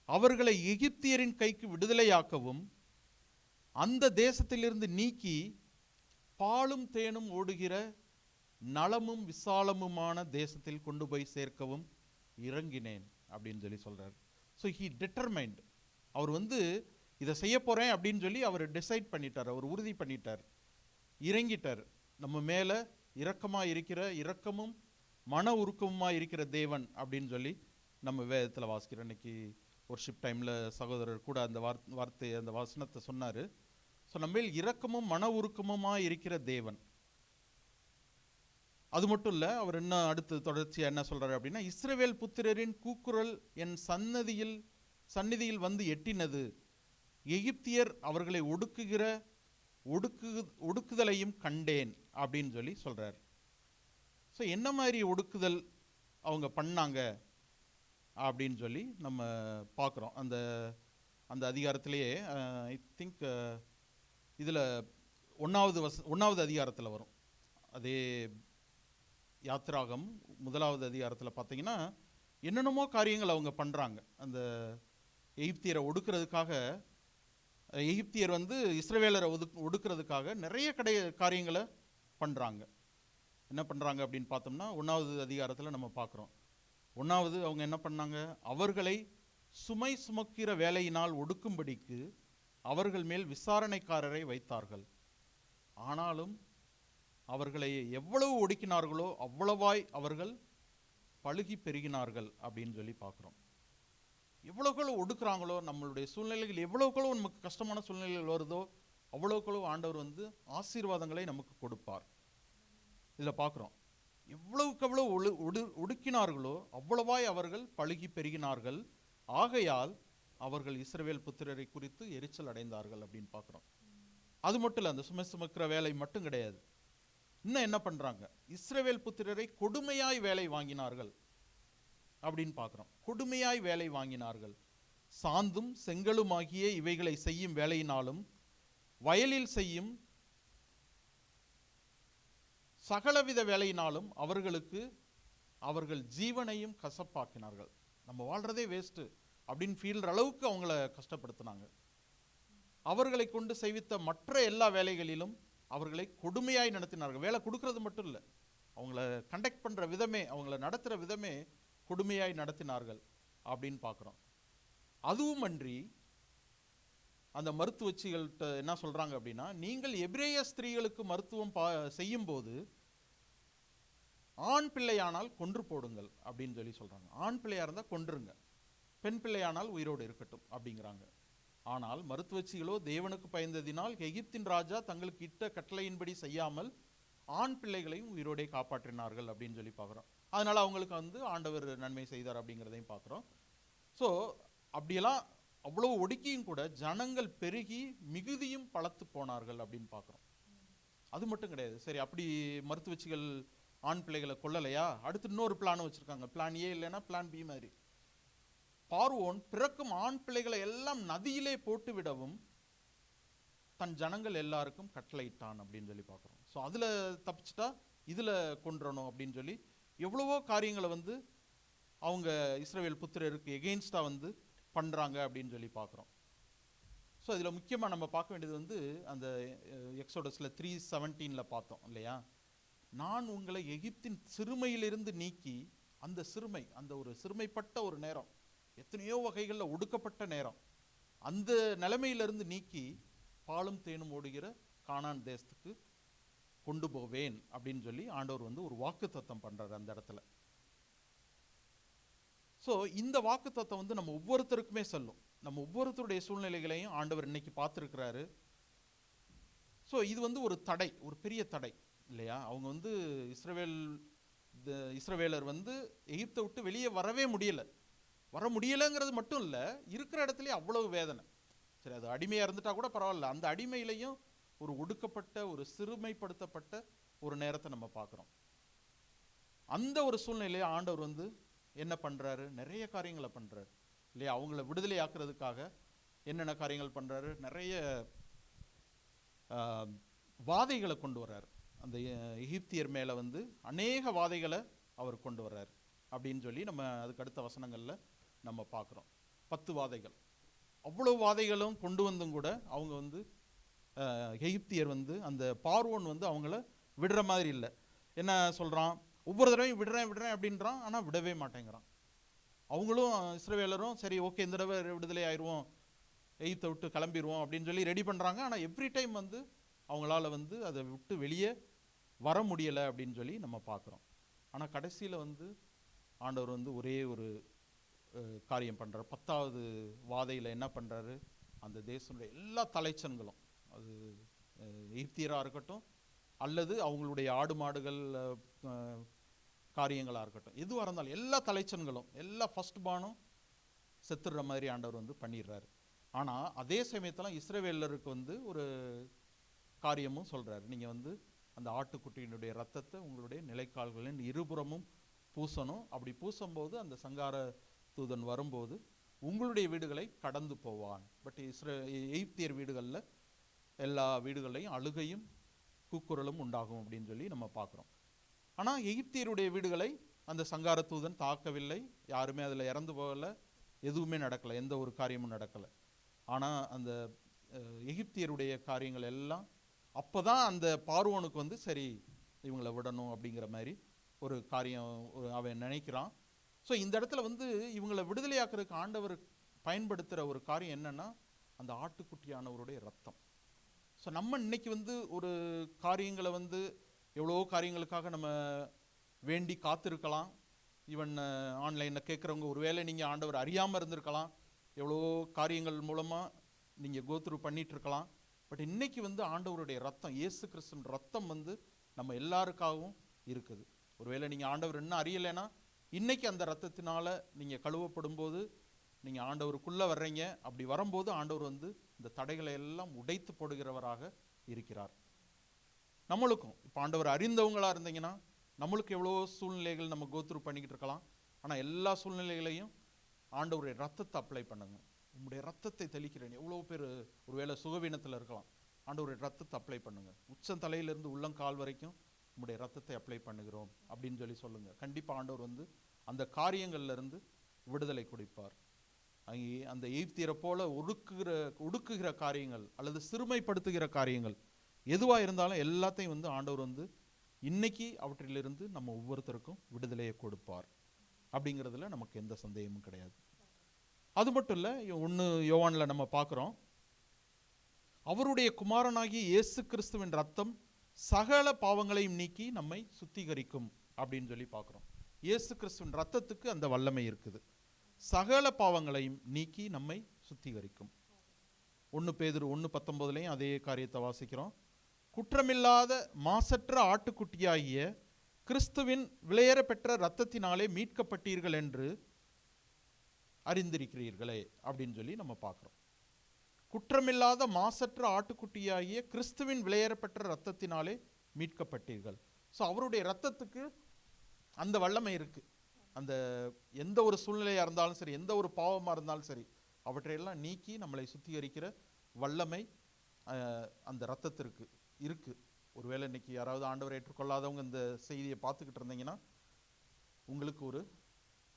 அவர்களை எகிப்தியரின் கைக்கு விடுதலையாக்கவும் அந்த தேசத்திலிருந்து நீக்கி பாலும் தேனும் ஓடுகிற நலமும் விசாலமுமான தேசத்தில் கொண்டு போய் சேர்க்கவும் இறங்கினேன் அப்படின்னு சொல்கிறார். So he determined. அவர் இதை செய்ய போகிறேன் அப்படின்னு சொல்லி அவர் டிசைட் பண்ணிட்டார், அவர் உறுதி பண்ணிட்டார், இறங்கிட்டார். நம்ம மேலே இரக்கமும் மன உருக்கமுமாக இருக்கிற தேவன் அப்படின்னு சொல்லி நம்ம வேதத்தில் வாசிக்கிறோம். இன்னைக்கு ஒர்ஷிப் டைமில் சகோதரர் கூட அந்த அந்த வசனத்தை சொன்னார். ஸோ நம்ம இரக்கமும் மன உருக்கமுமாக இருக்கிற தேவன். அது மட்டும் இல்லை, அவர் இன்னும் அடுத்து தொடர்ச்சியாக என்ன சொல்கிறார் அப்படின்னா, இஸ்ரவேல் புத்திரரின் கூக்குரல் என் சந்நிதியில் எட்டினது, எகிப்தியர் அவர்களை ஒடுக்குதலையும் கண்டேன் அப்படின்னு சொல்கிறார். ஸோ என்ன மாதிரி ஒடுக்குதல் அவங்க பண்ணாங்க அப்படின்னு நம்ம பார்க்குறோம். அந்த அதிகாரத்திலேயே ஐ திங்க் இதில் 1வது அதிகாரத்தில் வரும். அதே யாத்திராகம் 1வது அதிகாரத்தில் பார்த்தீங்கன்னா என்னென்னமோ காரியங்கள் அவங்க பண்ணுறாங்க. அந்த எகிப்தியரை ஒடுக்கிறதுக்காக, எகிப்தியர் இஸ்ரவேலரை ஒடுக்கிறதுக்காக நிறைய காரியங்களை பண்ணுறாங்க. என்ன பண்ணுறாங்க அப்படின்னு பார்த்தோம்னா 1வது அதிகாரத்தில் நம்ம பார்க்குறோம். 1வது அவங்க என்ன பண்ணாங்க, அவர்களை சுமை சுமக்கிற வேலையினால் ஒடுக்கும்படிக்கு அவர்கள் மேல் விசாரணைக்காரரை வைத்தார்கள். ஆனாலும் அவர்களை எவ்வளவு ஒடுக்கினார்களோ அவ்வளவாய் அவர்கள் பழுகி பெருகினார்கள் அப்படின்னு பார்க்குறோம். எவ்வளவுக்களோ ஒடுக்குறாங்களோ, நம்மளுடைய சூழ்நிலைகள் எவ்வளவுக்களோ நமக்கு கஷ்டமான சூழ்நிலைகள் வருதோ அவ்வளவுக்களோ ஆண்டவர் ஆசீர்வாதங்களை நமக்கு கொடுப்பார். இதில் பார்க்குறோம், எவ்வளவுக்கு எவ்வளவு ஒடுக்கினார்களோ அவ்வளவாய் அவர்கள் பழுகி பெருகினார்கள், ஆகையால் அவர்கள் இஸ்ரவேல் புத்திரரை குறித்து எரிச்சல் அடைந்தார்கள் அப்படின்னு பார்க்குறோம். அது மட்டும் இல்லை, அந்த சுமை சுமக்கிற வேலை மட்டும் கிடையாது. இன்னும் என்ன பண்ணுறாங்க, இஸ்ரவேல் புத்திரரை கொடுமையாய் வேலை வாங்கினார்கள் அப்படின்னு பார்க்குறோம். கொடுமையாய் வேலை வாங்கினார்கள். சாந்தும் செங்கலுமாகிய இவைகளை செய்யும் வேலையினாலும் வயலில் செய்யும் சகலவித வேலையினாலும் அவர்கள் ஜீவனையும் கசப்பாக்கினார்கள். நம்ம வாழ்றதே வேஸ்ட்டு அப்படின்னு ஃபீல்ற அளவுக்கு அவங்கள கஷ்டப்படுத்தினாங்க. அவர்களை கொண்டு செய்வித்த மற்ற எல்லா வேலைகளிலும் அவர்களை கொடுமையாய் நடத்தினார்கள். வேலை கொடுக்கறது மட்டும் இல்லை, அவங்கள கண்டக்ட் பண்ணுற விதமே, அவங்கள நடத்துகிற விதமே கொடுமையாய் நடத்தினார்கள் அப்படின்னு பார்க்குறோம். அதுவும் அன்றி அந்த மருத்துவச்சிகள்கிட்ட என்ன சொல்கிறாங்க அப்படின்னா, நீங்கள் எபிரேய ஸ்திரீகளுக்கு மருத்துவம் செய்யும்போது ஆண் பிள்ளையானால் கொன்று போடுங்கள் அப்படின்னு சொல்கிறாங்க. ஆண் பிள்ளையாக இருந்தால் கொன்றுங்க, பெண் பிள்ளையானால் உயிரோடு இருக்கட்டும் அப்படிங்கிறாங்க. ஆனால் மருத்துவச்சிகளோ தேவனுக்கு பயந்ததினால் எகிப்தின் ராஜா தங்களுக்கு இட்ட கட்டளையின்படி செய்யாமல் ஆண் பிள்ளைகளையும் உயிரோடே காப்பாற்றினார்கள் அப்படின்னு பார்க்குறோம். அதனால் அவங்களுக்கு ஆண்டவர் நன்மை செய்தார் அப்படிங்கிறதையும் பார்க்குறோம். ஸோ அப்படியெல்லாம் அவ்வளோ ஒடுக்கியும் கூட ஜனங்கள் பெருகி மிகுதியும் பலத்து போனார்கள் அப்படின்னு பார்க்குறோம். அது மட்டும் கிடையாது. சரி, அப்படி மருத்துவச்சிகள் ஆண் பிள்ளைகளை கொல்லலையா, அடுத்து இன்னொரு பிளான் வச்சுருக்காங்க. பிளான் ஏ இல்லைன்னா பிளான் பி மாதிரி. பார்வோன் பிறக்கும் ஆண் பிள்ளைகளை எல்லாம் நதியிலே போட்டு விடவும் தன் ஜனங்கள் எல்லாருக்கும் கட்டளையிட்டான் அப்படின்னு சொல்லி பார்க்குறோம். ஸோ அதில் தப்பிச்சிட்டா இதில் கொன்றணும் அப்படின்னு சொல்லி எவ்வளவோ காரியங்களை வந்து அவங்க இஸ்ரவேல் புத்திரருக்கு எகெயின்ஸ்டாக வந்து பண்ணுறாங்க அப்படின்னு சொல்லி பார்க்குறோம். ஸோ இதில் முக்கியமாக நம்ம பார்க்க வேண்டியது வந்து அந்த எக்ஸோடஸில் 3:17 பார்த்தோம் இல்லையா, நான் உங்களை எகிப்தின் சிறுமையிலிருந்து நீக்கி, அந்த சிறுமை, அந்த ஒரு சிறுமைப்பட்ட ஒரு நேரம், எத்தனையோ வகைகளில் ஒடுக்கப்பட்ட நேரம், அந்த நிலைமையிலிருந்து நீக்கி பாலும் தேனும் ஓடுகிற கானான் தேசத்துக்கு கொண்டு போவேன் அப்படின்னு சொல்லி ஆண்டவர் வந்து ஒரு வாக்குத்தத்தம் பண்றாரு அந்த இடத்துல. ஸோ இந்த வாக்குத்தத்தம் வந்து நம்ம ஒவ்வொருத்தருக்குமே சொல்லும். நம்ம ஒவ்வொருத்தருடைய சூழ்நிலைகளையும் ஆண்டவர் இன்னைக்கு பார்த்துருக்கிறாரு. ஸோ இது வந்து ஒரு தடை, ஒரு பெரிய தடை இல்லையா. அவங்க வந்து இஸ்ரவேலர் வந்து எகிப்தை விட்டு வெளியே வரவே முடியல. வர முடியலைங்கிறது மட்டும் இல்லை, இருக்கிற இடத்துலயே அவ்வளவு வேதனை. சரி, அது அடிமையாக இருந்துட்டா கூட பரவாயில்ல, அந்த அடிமையிலையும் ஒரு ஒடுக்கப்பட்ட, ஒரு சிறுமைப்படுத்தப்பட்ட ஒரு நேரத்தை நம்ம பார்க்குறோம். அந்த ஒரு சூழ்நிலையை ஆண்டவர் வந்து என்ன பண்ணுறாரு, நிறைய காரியங்களை பண்ணுறாரு இல்லையா. அவங்கள விடுதலை ஆக்குறதுக்காக என்னென்ன காரியங்கள் பண்ணுறாரு, நிறைய வாதைகளை கொண்டு வர்றாரு. அந்த எகிப்தியர் மேலே வந்து அநேக வாதைகளை அவர் கொண்டு வர்றாரு அப்படின்னு சொல்லி நம்ம அதுக்கு அடுத்த வசனங்களில் நம்ம பார்க்குறோம். 10 வாதைகள், அவ்வளோ வாதைகளும் கொண்டு வந்தும் கூட அவங்க வந்து எகிப்தியர் வந்து அந்த பார்வோன் வந்து அவங்கள விடுற மாதிரி இல்லை. என்ன சொல்கிறான், ஒவ்வொரு தடவையும் விடுறேன் அப்படின்றான், ஆனால் விடவே மாட்டேங்கிறான். அவங்களும் இஸ்ரவேலரும் சரி ஓகே இந்த தடவை விடுதலை ஆயிடுவோம், எகிப்தை விட்டு கிளம்பிடுவோம் அப்படின்னு சொல்லி ரெடி பண்ணுறாங்க. ஆனால் எவ்ரி டைம் வந்து அவங்களால வந்து அதை விட்டு வெளியே வர முடியலை அப்படின்னு சொல்லி நம்ம பார்க்குறோம். ஆனால் கடைசியில் வந்து ஆண்டவர் வந்து ஒரே ஒரு காரியம் பண்ணுறார். 10வது வாதையில் என்ன பண்ணுறாரு, அந்த தேசனுடைய எல்லா தலைச்சன்களும், அது எகிப்தியராக இருக்கட்டும் அல்லது அவங்களுடைய ஆடு மாடுகள் காரியங்களாக இருக்கட்டும், எதுவாக இருந்தாலும் எல்லா தலைச்சன்களும், எல்லா ஃபர்ஸ்ட் பானும் செத்துடுற மாதிரி ஆண்டவர் வந்து பண்ணிடுறாரு. ஆனால் அதே சமயத்தில் இஸ்ரவேலருக்கு வந்து ஒரு காரியமும் சொல்கிறாரு, நீங்கள் வந்து அந்த ஆட்டுக்குட்டியினுடைய ரத்தத்தை உங்களுடைய நிலைக்கால்களின் இருபுறமும் பூசணும். அப்படி பூசும்போது அந்த சங்கார தூதன் வரும்போது உங்களுடைய வீடுகளை கடந்து போவான். பட் எகிப்தியர் வீடுகளில் எல்லா வீடுகளையும் அழுகையும் கூக்குரலும் உண்டாகும் அப்படின்னு சொல்லி நம்ம பார்க்குறோம். ஆனால் எகிப்தியருடைய வீடுகளை அந்த சங்கார தூதன் தாக்கவில்லை, யாருமே அதில் இறந்து போகலை, எதுவுமே நடக்கலை, எந்த ஒரு காரியமும் நடக்கலை. ஆனால் அந்த எகிப்தியருடைய காரியங்கள் எல்லாம் அப்போ தான் அந்த பார்வோனுக்கு வந்து சரி இவங்களை விடணும் அப்படிங்கிற மாதிரி ஒரு காரியம் அவன் நினைக்கிறான். ஸோ இந்த இடத்துல வந்து இவங்களை விடுதலையாக்குறதுக்கு ஆண்டவர் பயன்படுத்துகிற ஒரு காரியம் என்னன்னா, அந்த ஆட்டுக்குட்டியானவருடைய ரத்தம். ஸோ நம்ம இன்னைக்கு வந்து ஒரு காரியங்களை வந்து எவ்வளோ காரியங்களுக்காக நம்ம வேண்டி காத்திருக்கலாம். ஈவன் ஆன்லைனில் கேட்குறவங்க ஒருவேளை நீங்கள் ஆண்டவர் அறியாமல் இருந்திருக்கலாம், எவ்வளோ காரியங்கள் மூலமாக நீங்கள் கோத்ரூ பண்ணிட்டு இருக்கலாம். பட் இன்னைக்கு வந்து ஆண்டவருடைய ரத்தம், இயேசு கிறிஸ்துவின் ரத்தம் வந்து நம்ம எல்லாருக்காகவும் இருக்குது. ஒருவேளை நீங்கள் ஆண்டவர் இன்னும் அறியலைன்னா இன்னைக்கு அந்த ரத்தத்தினால நீங்கள் கழுவப்படும் போது நீங்கள் ஆண்டவருக்குள்ளே வர்றீங்க. அப்படி வரும்போது ஆண்டவர் வந்து இந்த தடைகளை எல்லாம் உடைத்து போடுகிறவராக இருக்கிறார். நம்மளுக்கும் இப்போ ஆண்டவர் அறிந்தவங்களாக இருந்தீங்கன்னா நம்மளுக்கு எவ்வளோ சூழ்நிலைகள் நம்ம கோத்ரூ பண்ணிக்கிட்டு இருக்கலாம். ஆனால் எல்லா சூழ்நிலைகளையும் ஆண்டவருடைய ரத்தத்தை அப்ளை பண்ணுங்க. உங்களுடைய ரத்தத்தை தெளிக்கிறேன். எவ்வளோ பேர் ஒருவேளை சுகவீனத்தில் இருக்கலாம், ஆண்டவருடைய ரத்தத்தை அப்ளை பண்ணுங்க. உச்சம் தலையிலிருந்து உள்ளங்கால் வரைக்கும் உங்களுடைய ரத்தத்தை அப்ளை பண்ணுகிறோம் அப்படின்னு சொல்லி சொல்லுங்கள். கண்டிப்பாக ஆண்டவர் வந்து அந்த காரியங்கள்லேருந்து விடுதலை கொடுப்பார். அந்த எகிப்தியரை போல ஒடுக்குகிற காரியங்கள் அல்லது சிறுமைப்படுத்துகிற காரியங்கள் எதுவாக இருந்தாலும் எல்லாத்தையும் வந்து ஆண்டவர் வந்து இன்னைக்கு அவற்றிலிருந்து நம்ம ஒவ்வொருத்தருக்கும் விடுதலையை கொடுப்பார் அப்படிங்கிறதுல நமக்கு எந்த சந்தேகமும் கிடையாது. அது மட்டும் இல்லை, 1 யோவானில் நம்ம பார்க்குறோம், அவருடைய குமாரனாகிய இயேசு கிறிஸ்துவின் ரத்தம் சகல பாவங்களையும் நீக்கி நம்மை சுத்திகரிக்கும் அப்படின்னு சொல்லி பார்க்குறோம். இயேசு கிறிஸ்துவின் ரத்தத்துக்கு அந்த வல்லமை இருக்குது, சகல பாவங்களையும் நீக்கி நம்மை சுத்திகரிக்கும். 1 பேதுரு 1:19 அதே காரியத்தை வாசிக்கிறோம். குற்றமில்லாத மாசற்ற ஆட்டுக்குட்டியாகிய கிறிஸ்துவின் விலையேற பெற்ற இரத்தத்தினாலே மீட்கப்பட்டீர்கள் என்று அறிந்திருக்கிறீர்களே அப்படின்னு சொல்லி நம்ம பார்க்குறோம். குற்றமில்லாத மாசற்ற ஆட்டுக்குட்டியாகிய கிறிஸ்துவின் விலையேற பெற்ற இரத்தத்தினாலே மீட்கப்பட்டீர்கள். ஸோ அவருடைய இரத்தத்துக்கு அந்த வல்லமை இருக்குது. அந்த எந்த ஒரு சூழ்நிலையாக இருந்தாலும் சரி, எந்த ஒரு பாவமாக இருந்தாலும் சரி, அவற்றையெல்லாம் நீக்கி நம்மளை சுத்திகரிக்கிற வல்லமை அந்த இரத்தத்திற்கு இருக்குது. ஒருவேளை இன்னைக்கு யாராவது ஆண்டவரை ஏற்றுக்கொள்ளாதவங்க இந்த செய்தியை பார்த்துக்கிட்டு இருந்தீங்கன்னா, உங்களுக்கு ஒரு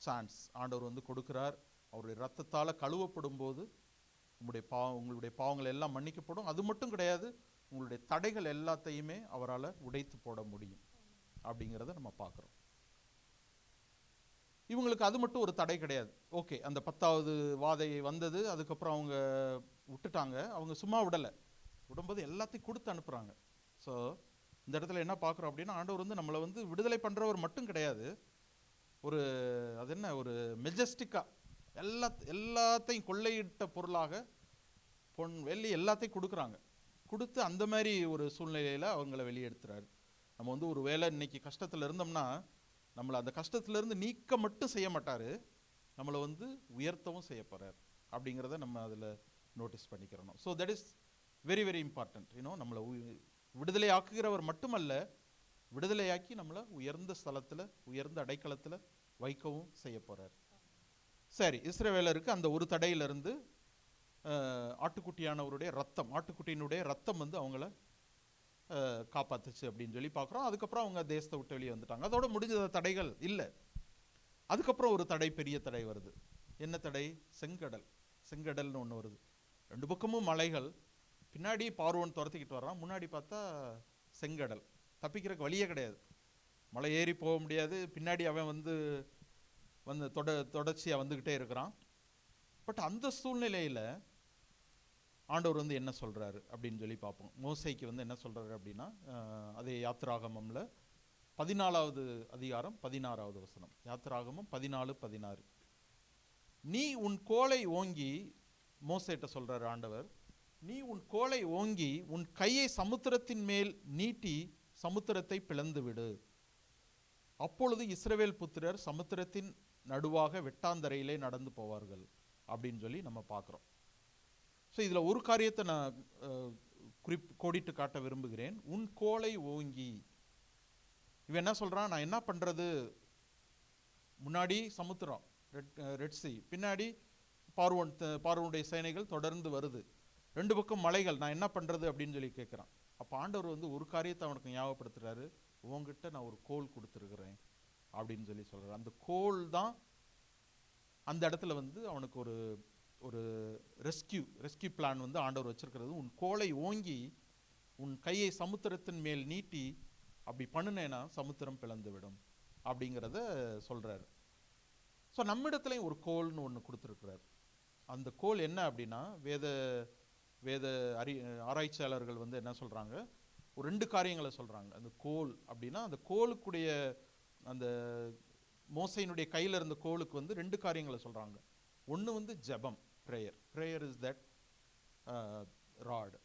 சான்ஸ் ஆண்டவர் வந்து கொடுக்கிறார். அவருடைய இரத்தத்தால் கழுவப்படும் போது உங்களுடைய பாவங்கள் எல்லாம் மன்னிக்கப்படும். அது மட்டும் கிடையாது, உங்களுடைய தடைகள் எல்லாத்தையுமே அவரால் உடைத்து போட முடியும் அப்படிங்கிறத நம்ம பார்க்குறோம். இவங்களுக்கு அது மட்டும் ஒரு தடை கிடையாது. ஓகே, அந்த 10வது வாதை வந்தது, அதுக்கப்புறம் அவங்க விட்டுட்டாங்க. அவங்க சும்மா விடும்போது எல்லாத்தையும் கொடுத்து அனுப்புகிறாங்க. ஸோ இந்த இடத்துல என்ன பார்க்குறோம் அப்படின்னா, ஆண்டவர் வந்து நம்மளை வந்து விடுதலை பண்ணுறவர் மட்டும் கிடையாது, ஒரு அது என்ன ஒரு மெஜஸ்டிக்காக எல்லாத்தையும் கொள்ளையிட்ட பொருளாக பொன் வெள்ளி எல்லாத்தையும் கொடுத்து அந்த மாதிரி ஒரு சூழ்நிலையில் அவங்கள வெளியெடுத்துறாரு. நம்ம வந்து ஒரு வேளை இன்னைக்கு கஷ்டத்தில் இருந்தோம்னா, நம்மளை அந்த கஷ்டத்திலேருந்து நீக்க மட்டும் செய்ய மாட்டார், நம்மளை வந்து உயர்த்தவும் செய்ய போகிறார் அப்படிங்கிறத நம்ம அதில் நோட்டீஸ் பண்ணிக்கிறோம். So that is very very important. நம்மளை விடுதலை ஆக்குகிறவர் மட்டுமல்ல, விடுதலையாக்கி நம்மளை உயர்ந்த ஸ்தலத்தில் உயர்ந்த அடைக்கலத்தில் வைக்கவும் செய்ய போகிறார். சரி, இஸ்ரவேலருக்கு அந்த ஒரு தடையிலிருந்து ஆட்டுக்குட்டியானவருடைய ரத்தம், ஆட்டுக்குட்டியினுடைய ரத்தம் வந்து அவங்கள காப்பாத்துச்சு அப்படின்னு சொல்லி பார்க்குறோம். அதுக்கப்புறம் அவங்க தேசத்தை விட்டு வெளியே வந்துட்டாங்க. அதோட முடிஞ்ச தடைகள் இல்லை. அதுக்கப்புறம் ஒரு தடை, பெரிய தடை வருது. என்ன தடை? செங்கடல்னு ஒன்று வருது. 2 பக்கமும் மலைகள், பின்னாடி பார்வோன் துரத்திக்கிட்டு வர்றான், முன்னாடி பார்த்தா செங்கடல். தப்பிக்கிறதுக்கு வழியே கிடையாது. மலை ஏறி போக முடியாது, பின்னாடி அவன் வந்து தொடர்ச்சியாக வந்துக்கிட்டே இருக்கிறான். பட் அந்த சூழ்நிலையில் ஆண்டவர் வந்து என்ன சொல்கிறாரு அப்படின்னு சொல்லி பார்ப்போம். மோசேக்கு வந்து என்ன சொல்கிறாரு அப்படின்னா, அதே யாத்திராகமம்ல 14வது அதிகாரம் 16வது வசனம். யாத்திராகமம் 14:16. நீ உன் கோலை ஓங்கி, மோசேட்ட சொல்கிறார் ஆண்டவர், நீ உன் கோலை ஓங்கி உன் கையை சமுத்திரத்தின் மேல் நீட்டி சமுத்திரத்தை பிளந்து விடு. அப்பொழுது இஸ்ரவேல் புத்திரர் சமுத்திரத்தின் நடுவாக வெட்டாந்தரையிலே நடந்து போவார்கள் அப்படின்னு சொல்லி நம்ம பார்க்குறோம். ஸோ இதில் ஒரு காரியத்தை நான் கோடிட்டு காட்ட விரும்புகிறேன். உன் கோலை ஓங்கி, இவன் என்ன சொல்கிறான்? நான் என்ன பண்ணுறது? முன்னாடி சமுத்திரம், ரெட் சி, பின்னாடி பார்வோனுடைய சேனைகள் தொடர்ந்து வருது, 2 பக்கம் மலைகள், நான் என்ன பண்ணுறது அப்படின்னு சொல்லி கேட்குறான். அப்போ ஆண்டவர் வந்து ஒரு காரியத்தை அவனுக்கு ஞாபகப்படுத்துகிறாரு. உங்ககிட்ட நான் ஒரு கோல் கொடுத்துருக்குறேன் அப்படின்னு சொல்லி சொல்கிறார். அந்த கோல் தான் அந்த இடத்துல வந்து அவனுக்கு ஒரு ரெஸ்கியூ பிளான் வந்து ஆண்டவர் வச்சிருக்கிறது. உன் கோலை ஓங்கி உன் கையை சமுத்திரத்தின் மேல் நீட்டி அப்படி பண்ணுனேன்னா சமுத்திரம் பிளந்து விடும் அப்படிங்கிறத சொல்கிறாரு. ஸோ நம்மிடத்துலையும் ஒரு கோல்னு ஒன்று கொடுத்துருக்கிறார். அந்த கோல் என்ன அப்படின்னா, வேத ஆராய்ச்சியாளர்கள் வந்து என்ன சொல்கிறாங்க, ஒரு 2 காரியங்களை சொல்கிறாங்க. அந்த கோல் அப்படின்னா, அந்த கோலுக்குடைய அந்த மோசையினுடைய கையில் இருந்த கோலுக்கு வந்து 2 காரியங்களை சொல்கிறாங்க. ஒன்று வந்து ஜெபம், ப்ரேயர் இஸ் தட் ராட்.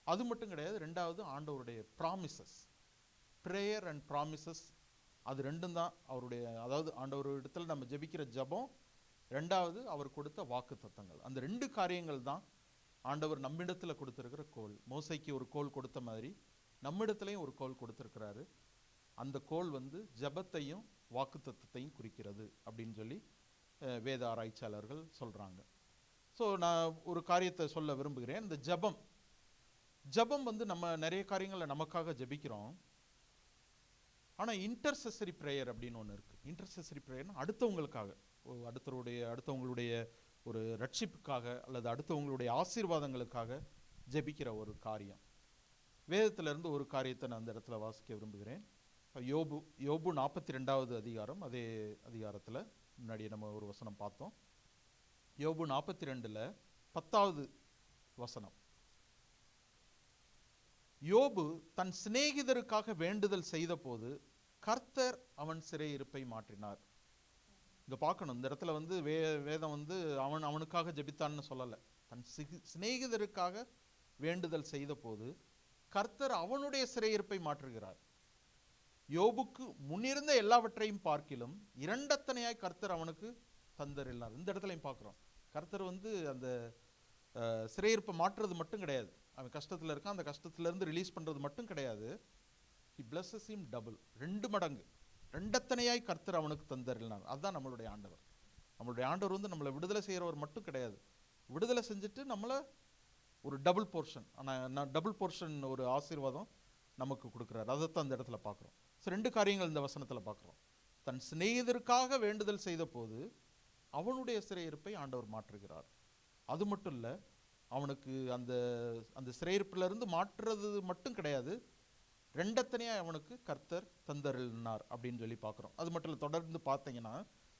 அது மட்டும் கிடையாது, 2வது ஆண்டவருடைய ப்ராமிசஸ், ப்ரேயர் அண்ட் ப்ராமிசஸ். அது 2ம் தான் அவருடைய, அதாவது ஆண்டவர் இடத்துல நம்ம ஜெபிக்கிற ஜெபம், 2வது அவர் கொடுத்த வாக்கு தத்தங்கள். அந்த 2 காரியங்கள் தான் ஆண்டவர் நம்மிடத்தில் கொடுத்துருக்கிற கோல். மோசைக்கு ஒரு கோல் கொடுத்த மாதிரி நம்மிடத்துலையும் ஒரு கோல் கொடுத்துருக்கிறாரு. அந்த கோல் வந்து ஜெபத்தையும் வாக்கு தத்தத்தையும் குறிக்கிறது அப்படின்னு சொல்லி வேத ஆராய்ச்சியாளர்கள் சொல்கிறாங்க. ஸோ நான் ஒரு காரியத்தை சொல்ல விரும்புகிறேன். இந்த ஜெபம் வந்து நம்ம நிறைய காரியங்களை நமக்காக ஜெபிக்கிறோம். ஆனால் இன்டர்செசரி ப்ரேயர் அப்படின்னு ஒன்று இருக்குது. இன்டர்செசரி ப்ரேயர்னா அடுத்தவங்களுக்காக, அடுத்தவங்களுடைய ஒரு ரட்சிப்புக்காக அல்லது அடுத்தவங்களுடைய ஆசீர்வாதங்களுக்காக ஜெபிக்கிற ஒரு காரியம். வேதத்திலிருந்து ஒரு காரியத்தை நான் அந்த இடத்துல வாசிக்க விரும்புகிறேன். யோபு 42வது அதிகாரம், அதே அதிகாரத்தில் முன்னாடி நம்ம ஒரு வசனம் பார்த்தோம். யோபு 42ல் 10வது வசனம். யோபு தன் சிநேகிதருக்காக வேண்டுதல் செய்த போது கர்த்தர் அவன் சிறையிருப்பை மாற்றினார். இங்கே பார்க்கணும், இந்த இடத்துல வந்து வேதம் வந்து அவனுக்காக ஜெபித்தான்னு சொல்லலை. தன் சிநேகிதருக்காக வேண்டுதல் செய்த போது கர்த்தர் அவனுடைய சிறையிருப்பை மாற்றுகிறார். யோபுக்கு முன்னிருந்த எல்லாவற்றையும் பார்க்கிலும் 2 கர்த்தர் அவனுக்கு தந்தரில்லார். இந்த இடத்துலையும் பார்க்குறோம், கர்த்தர் வந்து அந்த சிறையிருப்பை மாற்றுறது மட்டும் கிடையாது, அவன் கஷ்டத்தில் இருக்கான், அந்த கஷ்டத்திலேருந்து ரிலீஸ் பண்ணுறது மட்டும் கிடையாது. he blesses him double. 2 மடங்கு, ரெண்டத்தனையாய் கர்த்தர் அவனுக்கு தந்தருளினார். அதுதான் நம்மளுடைய ஆண்டவர். நம்மளுடைய ஆண்டவர் வந்து நம்மளை விடுதலை செய்கிறவர் மட்டும் கிடையாது, விடுதலை செஞ்சுட்டு நம்மளை ஒரு டபுள் போர்ஷன், ஆனால் டபுள் போர்ஷன் ஒரு ஆசீர்வாதம் நமக்கு கொடுக்குறாரு. அதைத்தான் அந்த இடத்துல பார்க்குறோம். ஸோ 2 காரியங்கள் இந்த வசனத்தில் பார்க்குறோம். தன் சிநேகிதருக்காக வேண்டுதல் செய்த போது அவனுடைய சிறையிருப்பை ஆண்டவர் மாற்றுகிறார். அது மட்டும் இல்லை, அவனுக்கு அந்த அந்த சிறையிருப்பிலிருந்து மாற்றுறது மட்டும் கிடையாது, ரெண்டத்தனையாக அவனுக்கு கர்த்தர் தந்தருளினார் அப்படின்னு சொல்லி பார்க்குறோம். அது மட்டும் இல்லை, தொடர்ந்து பார்த்தீங்கன்னா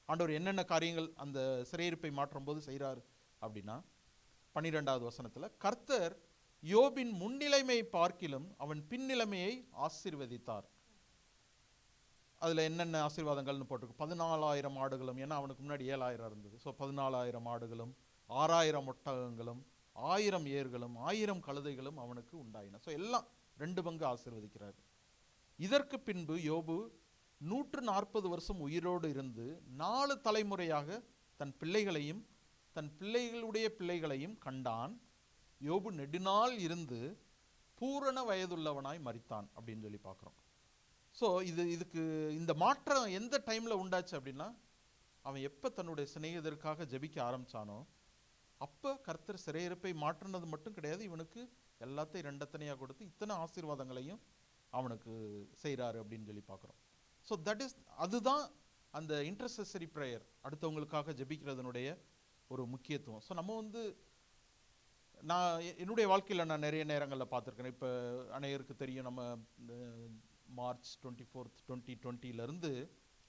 ஆண்டவர் என்னென்ன காரியங்கள் அந்த சிறையிருப்பை மாற்றும் போது செய்கிறார் அப்படின்னா 12வது வசனத்தில் கர்த்தர் யோபின் முன்னிலைமையை பார்க்கிலும் அவன் பின்னிலைமையை ஆசீர்வதித்தார். அதில் என்னென்ன ஆசீர்வாதங்கள்னு போட்டிருக்கு. 14,000 ஆடுகளும், ஏன்னா அவனுக்கு முன்னாடி 7,000 இருந்தது. ஸோ 14,000 ஆடுகளும் 6,000 ஒட்டகங்களும் 1000 ஏர்களும் 1000 கழுதைகளும் அவனுக்கு உண்டாயின. ஸோ எல்லாம் 2 பங்கு ஆசீர்வதிக்கிறார். இதற்கு பின்பு யோபு 140 வருஷம் உயிரோடு இருந்து 4 தலைமுறையாக தன் பிள்ளைகளையும் தன் பிள்ளைகளுடைய பிள்ளைகளையும் கண்டான். யோபு நெடுநாள் இருந்து பூரண வயதுள்ளவனாய் மரித்தான் அப்படின்னு சொல்லி பார்க்குறோம். ஸோ இதுக்கு இந்த மாற்றம் எந்த டைமில் உண்டாச்சு அப்படின்னா, அவன் எப்போ தன்னுடைய சிநேகிதருக்காக ஜெபிக்க ஆரம்பித்தானோ அப்போ கர்த்தர் சிறையிருப்பை மாற்றினது மட்டும் கிடையாது, இவனுக்கு எல்லாத்தையும் ரெண்டத்தனையாக கொடுத்து இத்தனை ஆசீர்வாதங்களையும் அவனுக்கு செய்கிறாரு அப்படின்னு சொல்லி பார்க்குறோம். ஸோ தட் இஸ், அதுதான் அந்த இன்டர்செசரி ப்ரேயர், அடுத்தவங்களுக்காக ஜெபிக்கிறதுனுடைய ஒரு முக்கியத்துவம். ஸோ நம்ம வந்து நான் என்னுடைய வாழ்க்கையில் நான் நிறைய நேரங்களில் பார்த்துருக்கேன். இப்போ அநேகருக்கு தெரியும், நம்ம March 24, 2020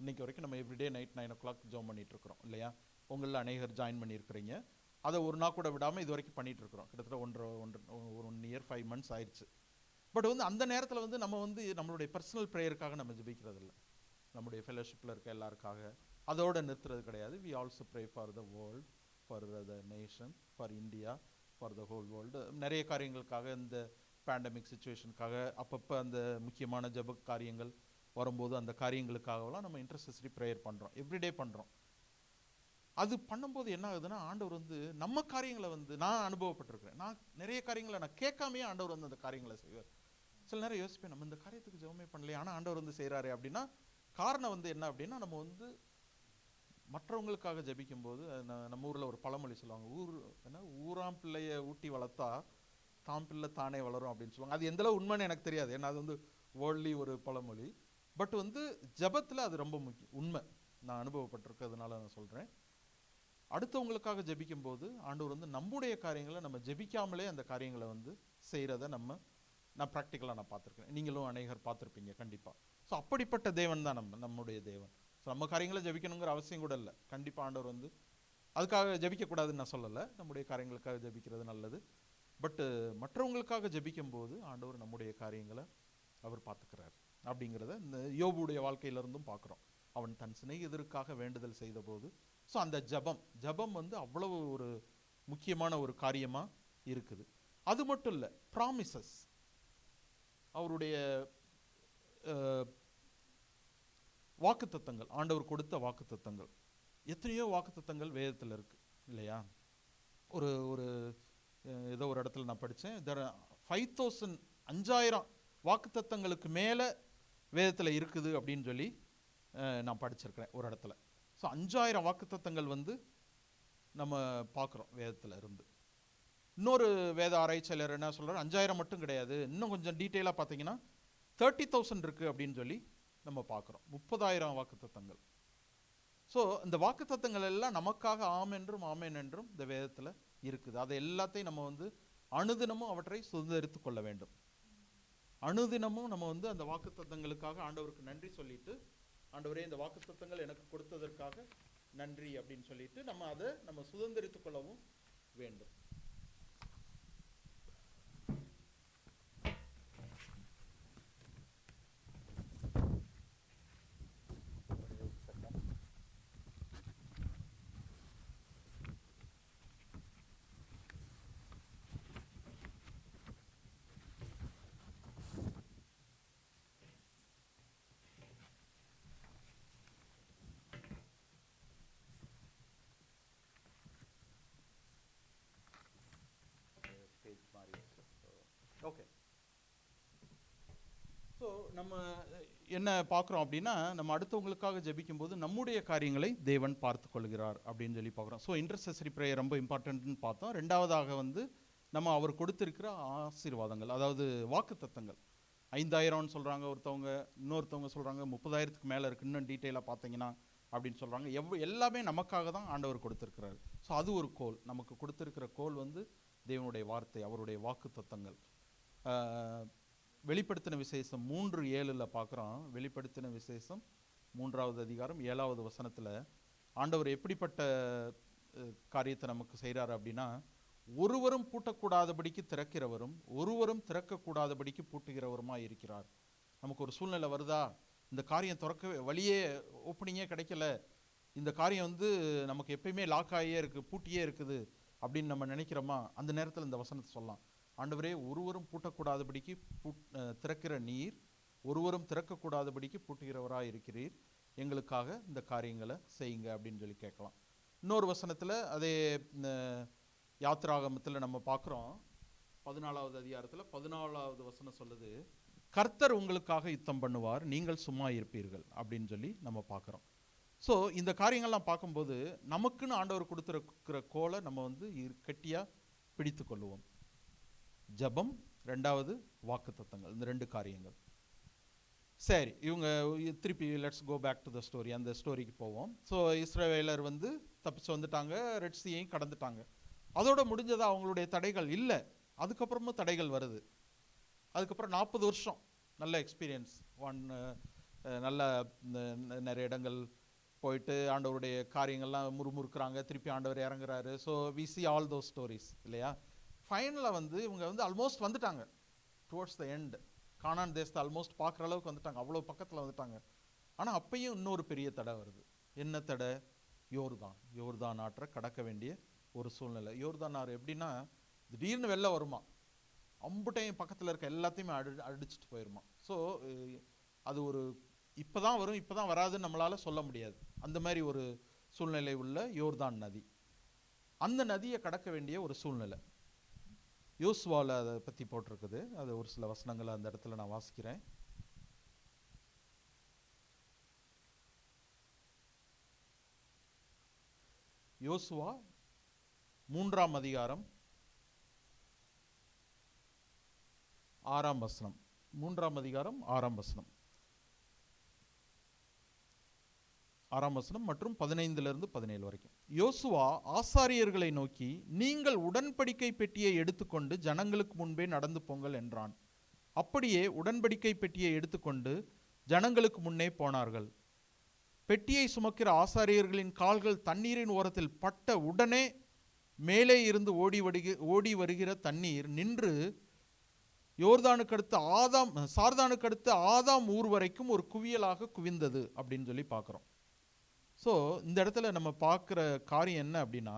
இன்னைக்கு வரைக்கும் நம்ம எவ்ரிடே நைட் 9 o'clock ஜாம் பண்ணிகிட்ருக்குறோம் இல்லையா? உங்களில் அநேகர் ஜாயின் பண்ணியிருக்கிறீங்க. அதை ஒரு நாள் கூட விடாமல் இது வரைக்கும் பண்ணிகிட்ருக்குறோம். கிட்டத்தட்ட 1 year 5 months ஆயிடுச்சு. பட் வந்து அந்த நேரத்தில் வந்து நம்ம வந்து நம்மளுடைய பர்சனல் ப்ரேயருக்காக நம்ம ஜெபிக்கிறதில்ல, நம்முடைய ஃபெலோஷிப்பில் இருக்க எல்லாருக்காக அதோடு நிறுத்துறது கிடையாது. We also pray for the world, for the nation, for India, for the whole world. நிறைய காரியங்களுக்காக, இந்த பேண்டமிக் சுச்சுவேஷனுக்காக அப்பப்போ அந்த முக்கியமான ஜெப காரியங்கள் வரும்போது அந்த காரியங்களுக்காகலாம் நம்ம இன்டர்செசரி ப்ரேயர் பண்ணுறோம், எவ்ரிடே பண்ணுறோம். அது பண்ணும்போது என்ன ஆகுதுன்னா, ஆண்டவர் வந்து நம்ம காரியங்களை வந்து நான் அனுபவப்பட்டிருக்கிறேன். நான் நிறைய காரியங்களை நான் கேட்காமையே ஆண்டவர் வந்து அந்த காரியங்களை செய்வார். சில நேரம் யோசிப்பேன், நம்ம இந்த காரியத்துக்கு ஜெபமே பண்ணலையே, ஆனால் ஆண்டவர் வந்து செய்கிறாரு அப்படின்னா காரணம் வந்து என்ன அப்படின்னா, நம்ம வந்து மற்றவங்களுக்காக ஜெபிக்கும்போது நம்ம ஊரில் ஒரு பழமொழி சொல்லுவாங்க, ஊராம் பிள்ளையை ஊட்டி வளர்த்தா தாம் பிள்ளை தானே வளரும் அப்படின்னு சொல்லுவாங்க. அது எந்தளவு உண்மைன்னு எனக்கு தெரியாது, ஏன்னா அது வந்து வேர்ல்ட்லி ஒரு பழமொழி. பட் வந்து ஜெபத்தில் அது ரொம்ப முக்கியம், உண்மை. நான் அனுபவப்பட்டிருக்கிறதுனால நான் சொல்கிறேன். அடுத்தவங்களுக்காக ஜெபிக்கும் போது ஆண்டவர் வந்து நம்முடைய காரியங்களை நம்ம ஜெபிக்காமலே அந்த காரியங்களை வந்து செய்கிறத நான் ப்ராக்டிக்கலாக நான் பார்த்துருக்கேன். நீங்களும் அநேகர் பார்த்துருப்பீங்க கண்டிப்பாக. ஸோ அப்படிப்பட்ட தேவன் தான் நம்முடைய தேவன். ஸோ நம்ம காரியங்களை ஜெபிக்கணுங்கிற அவசியம் கூட இல்லை. கண்டிப்பாக ஆண்டவர் வந்து அதுக்காக ஜெபிக்கக்கூடாதுன்னு நான் சொல்லலை, நம்முடைய காரியங்களுக்காக ஜெபிக்கிறது நல்லது. பட்டு மற்றவங்களுக்காக ஜெபிக்கும் போது ஆண்டவர் நம்முடைய காரியங்களை அவர் பார்த்துக்கிறார் அப்படிங்கிறத இந்த யோபுடைய வாழ்க்கையிலிருந்தும் பார்க்குறோம். அவன் தன் சிநேகிதருக்காக வேண்டுதல் செய்த போது, ஸோ அந்த ஜபம் வந்து அவ்வளவு ஒரு முக்கியமான ஒரு காரியமாக இருக்குது. அது மட்டும் இல்லை, ப்ராமிசஸ், அவருடைய வாக்குத்தத்தங்கள், ஆண்டவர் கொடுத்த வாக்குத்தத்தங்கள், எத்தனையோ வாக்குத்தத்தங்கள் வேதத்தில் இருக்கு இல்லையா? ஒரு ஏதோ ஒரு இடத்துல நான் படித்தேன், 5,000 வாக்குத்தத்தங்களுக்கு மேலே வேதத்தில் இருக்குது அப்படின்னு சொல்லி நான் படிச்சிருக்கிறேன் ஒரு இடத்துல. ஸோ 5,000 வாக்குத்தத்தங்கள் வந்து நம்ம பார்க்குறோம் வேதத்தில் இருந்து. இன்னொரு வேத ஆராய்ச்சியாளர் என்ன சொல்கிறார், 5,000 மட்டும் கிடையாது, இன்னும் கொஞ்சம் டீட்டெயிலாக பார்த்தீங்கன்னா 30,000 இருக்குது அப்படின்னு சொல்லி நம்ம பார்க்குறோம். 30,000 வாக்குத்தத்தங்கள். ஸோ இந்த வாக்குத்தத்தங்கள் எல்லாம் நமக்காக ஆம் என்றும் இந்த வேதத்தில் இருக்குது. அதை எல்லாத்தையும் நம்ம வந்து அனுதினமும் அவற்றை சுதந்திரித்து கொள்ள வேண்டும். அனுதினமும் நம்ம வந்து அந்த வாக்குத்தத்தங்களுக்காக ஆண்டவருக்கு நன்றி சொல்லிட்டு, ஆண்டவரே இந்த வாக்குத்தத்தங்கள் எனக்கு கொடுத்ததற்காக நன்றி அப்படின்னு சொல்லிட்டு நம்ம சுதந்திரித்து கொள்ளவும் வேண்டும். நம்ம என்ன பார்க்குறோம் அப்படின்னா, நம்ம அடுத்தவங்களுக்காக ஜெபிக்கும்போது நம்முடைய காரியங்களை தேவன் பார்த்து கொள்கிறார் அப்படின்னு சொல்லி பார்க்குறோம். ஸோ இன்டர்செசரி ப்ரேயர் ரொம்ப இம்பார்ட்டன்ட்னு பார்த்தோம். ரெண்டாவதாக வந்து நம்ம அவர் கொடுத்திருக்கிற ஆசீர்வாதங்கள், அதாவது வாக்குத்தத்தங்கள். 5000ன்னு சொல்கிறாங்க ஒருத்தவங்க, இன்னொருத்தவங்க சொல்கிறாங்க 30,000க்கு மேலே இருக்குது, இன்னும் டீட்டெயிலாக பார்த்தீங்கன்னா அப்படின்னு சொல்கிறாங்க. எல்லாமே நமக்காக தான் ஆண்டவர் கொடுத்துருக்கிறாரு. ஸோ அது ஒரு கோல். நமக்கு கொடுத்துருக்கிற கோல் வந்து தேவனுடைய வார்த்தை, அவருடைய வாக்குத்தத்தங்கள். வெளிப்படுத்தின விசேஷம் 3:7 பார்க்குறோம். வெளிப்படுத்தின விசேஷம் 3வது அதிகாரம் 7வது வசனத்தில் ஆண்டவர் எப்படிப்பட்ட காரியத்தை நமக்கு செய்கிறார் அப்படின்னா, ஒருவரும் பூட்டக்கூடாதபடிக்கு திறக்கிறவரும் ஒருவரும் திறக்கக்கூடாதபடிக்கு பூட்டுகிறவருமாய் இருக்கிறார். நமக்கு ஒரு சூழ்நிலை வருதா, இந்த காரியம் திறக்க வழியே ஓப்பனிங்கே கிடைக்கல, இந்த காரியம் வந்து நமக்கு எப்பயுமே லாக் ஆகியே இருக்குது, பூட்டியே இருக்குது அப்படின்னு நம்ம நினைக்கிறோமா, அந்த நேரத்தில் இந்த வசனத்தை சொல்லலாம். ஆண்டவரே, ஒருவரும் பூட்டக்கூடாதபடிக்கு திறக்கிற நீர், ஒருவரும் திறக்கக்கூடாதபடிக்கு பூட்டுகிறவராக இருக்கிறீர், எங்களுக்காக இந்த காரியங்களை செய்யுங்க அப்படின்னு சொல்லி கேட்கலாம். இன்னொரு வசனத்தில் அதே யாத்திராகமத்தில் நம்ம பார்க்குறோம். 14வது அதிகாரத்தில் 14வது வசனம் சொல்லுது, கர்த்தர் உங்களுக்காக யுத்தம் பண்ணுவார், நீங்கள் சும்மா இருப்பீர்கள் அப்படின்னு சொல்லி நம்ம பார்க்குறோம். ஸோ இந்த காரியங்கள்லாம் பார்க்கும்போது நமக்குன்னு ஆண்டவர் கொடுத்துருக்கிற கோலை நம்ம வந்து கெட்டியாக பிடித்து கொள்ளுவோம். ஜபம், ரெண்டாவது வாக்குத்தத்தங்கள், இந்த 2 காரியங்கள். சரி, இவங்க திருப்பி let's go back to the story. அந்த ஸ்டோரிக்கு போவோம். ஸோ இஸ்ரவேலர் வந்து தப்பிச்சு வந்துட்டாங்க, ரெட் சீயையும் கடந்துட்டாங்க. அதோட முடிஞ்சதா அவங்களுடைய தடைகள் இல்லை. அதுக்கப்புறமும் தடைகள் வருது. அதுக்கப்புறம் 40 வருஷம் நல்ல எக்ஸ்பீரியன்ஸ், நல்ல நிறைய இடங்கள் போயிட்டு ஆண்டவருடைய காரியங்கள்லாம் முறுமுறுக்கிறாங்க, திருப்பி ஆண்டவர் இறங்குறாரு. So we see all those stories இல்லையா. ஃபைனலாக வந்து இவங்க வந்து ஆல்மோஸ்ட் வந்துட்டாங்க, டுவர்ட்ஸ் த எண்ட். கானான் தேசத்தை ஆல்மோஸ்ட் பார்க்குற அளவுக்கு வந்துட்டாங்க, அவ்வளோ பக்கத்தில் வந்துட்டாங்க. ஆனால் அப்பையும் இன்னொரு பெரிய தடை வருது. என்ன தடை? யோர்தான் ஆற்றை கடக்க வேண்டிய ஒரு சூழ்நிலை. யோர்தான் ஆறு எப்படின்னா, திடீர்னு வெளில வருமா, அம்புட்டையும் பக்கத்தில் இருக்க எல்லாத்தையுமே அடிச்சுட்டு போயிருமா. ஸோ அது ஒரு இப்போ தான் வரும், இப்போ தான் வராதுன்னு நம்மளால் சொல்ல முடியாது. அந்த மாதிரி ஒரு சூழ்நிலை உள்ள யோர்தான் நதி. அந்த நதியை கடக்க வேண்டிய ஒரு சூழ்நிலை. யோசுவாவில் அதை பற்றி போட்டிருக்குது. அது ஒரு சில வசனங்களை அந்த இடத்துல நான் வாசிக்கிறேன். யோசுவா 3ஆம் அதிகாரம் 6ஆம் வசனம். 3ஆம் அதிகாரம் 6ஆம் வசனம், 6ஆம் வசனம் மற்றும் 15லிருந்து 17 வரைக்கும். யோசுவா ஆசாரியர்களை நோக்கி, நீங்கள் உடன்படிக்கை பெட்டியை எடுத்துக்கொண்டு ஜனங்களுக்கு முன்பே நடந்து போங்கள் என்றான். அப்படியே உடன்படிக்கை பெட்டியை எடுத்துக்கொண்டு ஜனங்களுக்கு முன்னே போனார்கள். பெட்டியை சுமக்கிற ஆசாரியர்களின் கால்கள் தண்ணீரின் ஓரத்தில் பட்ட உடனே மேலே இருந்து ஓடி வருகிற தண்ணீர் நின்று சார்தானுக்கு அடுத்து ஆதாம் ஊர் வரைக்கும் ஒரு குவியலாக குவிந்தது அப்படின்னு சொல்லி பார்க்குறோம். ஸோ இந்த இடத்துல நம்ம பார்க்குற காரியம் என்ன அப்படின்னா,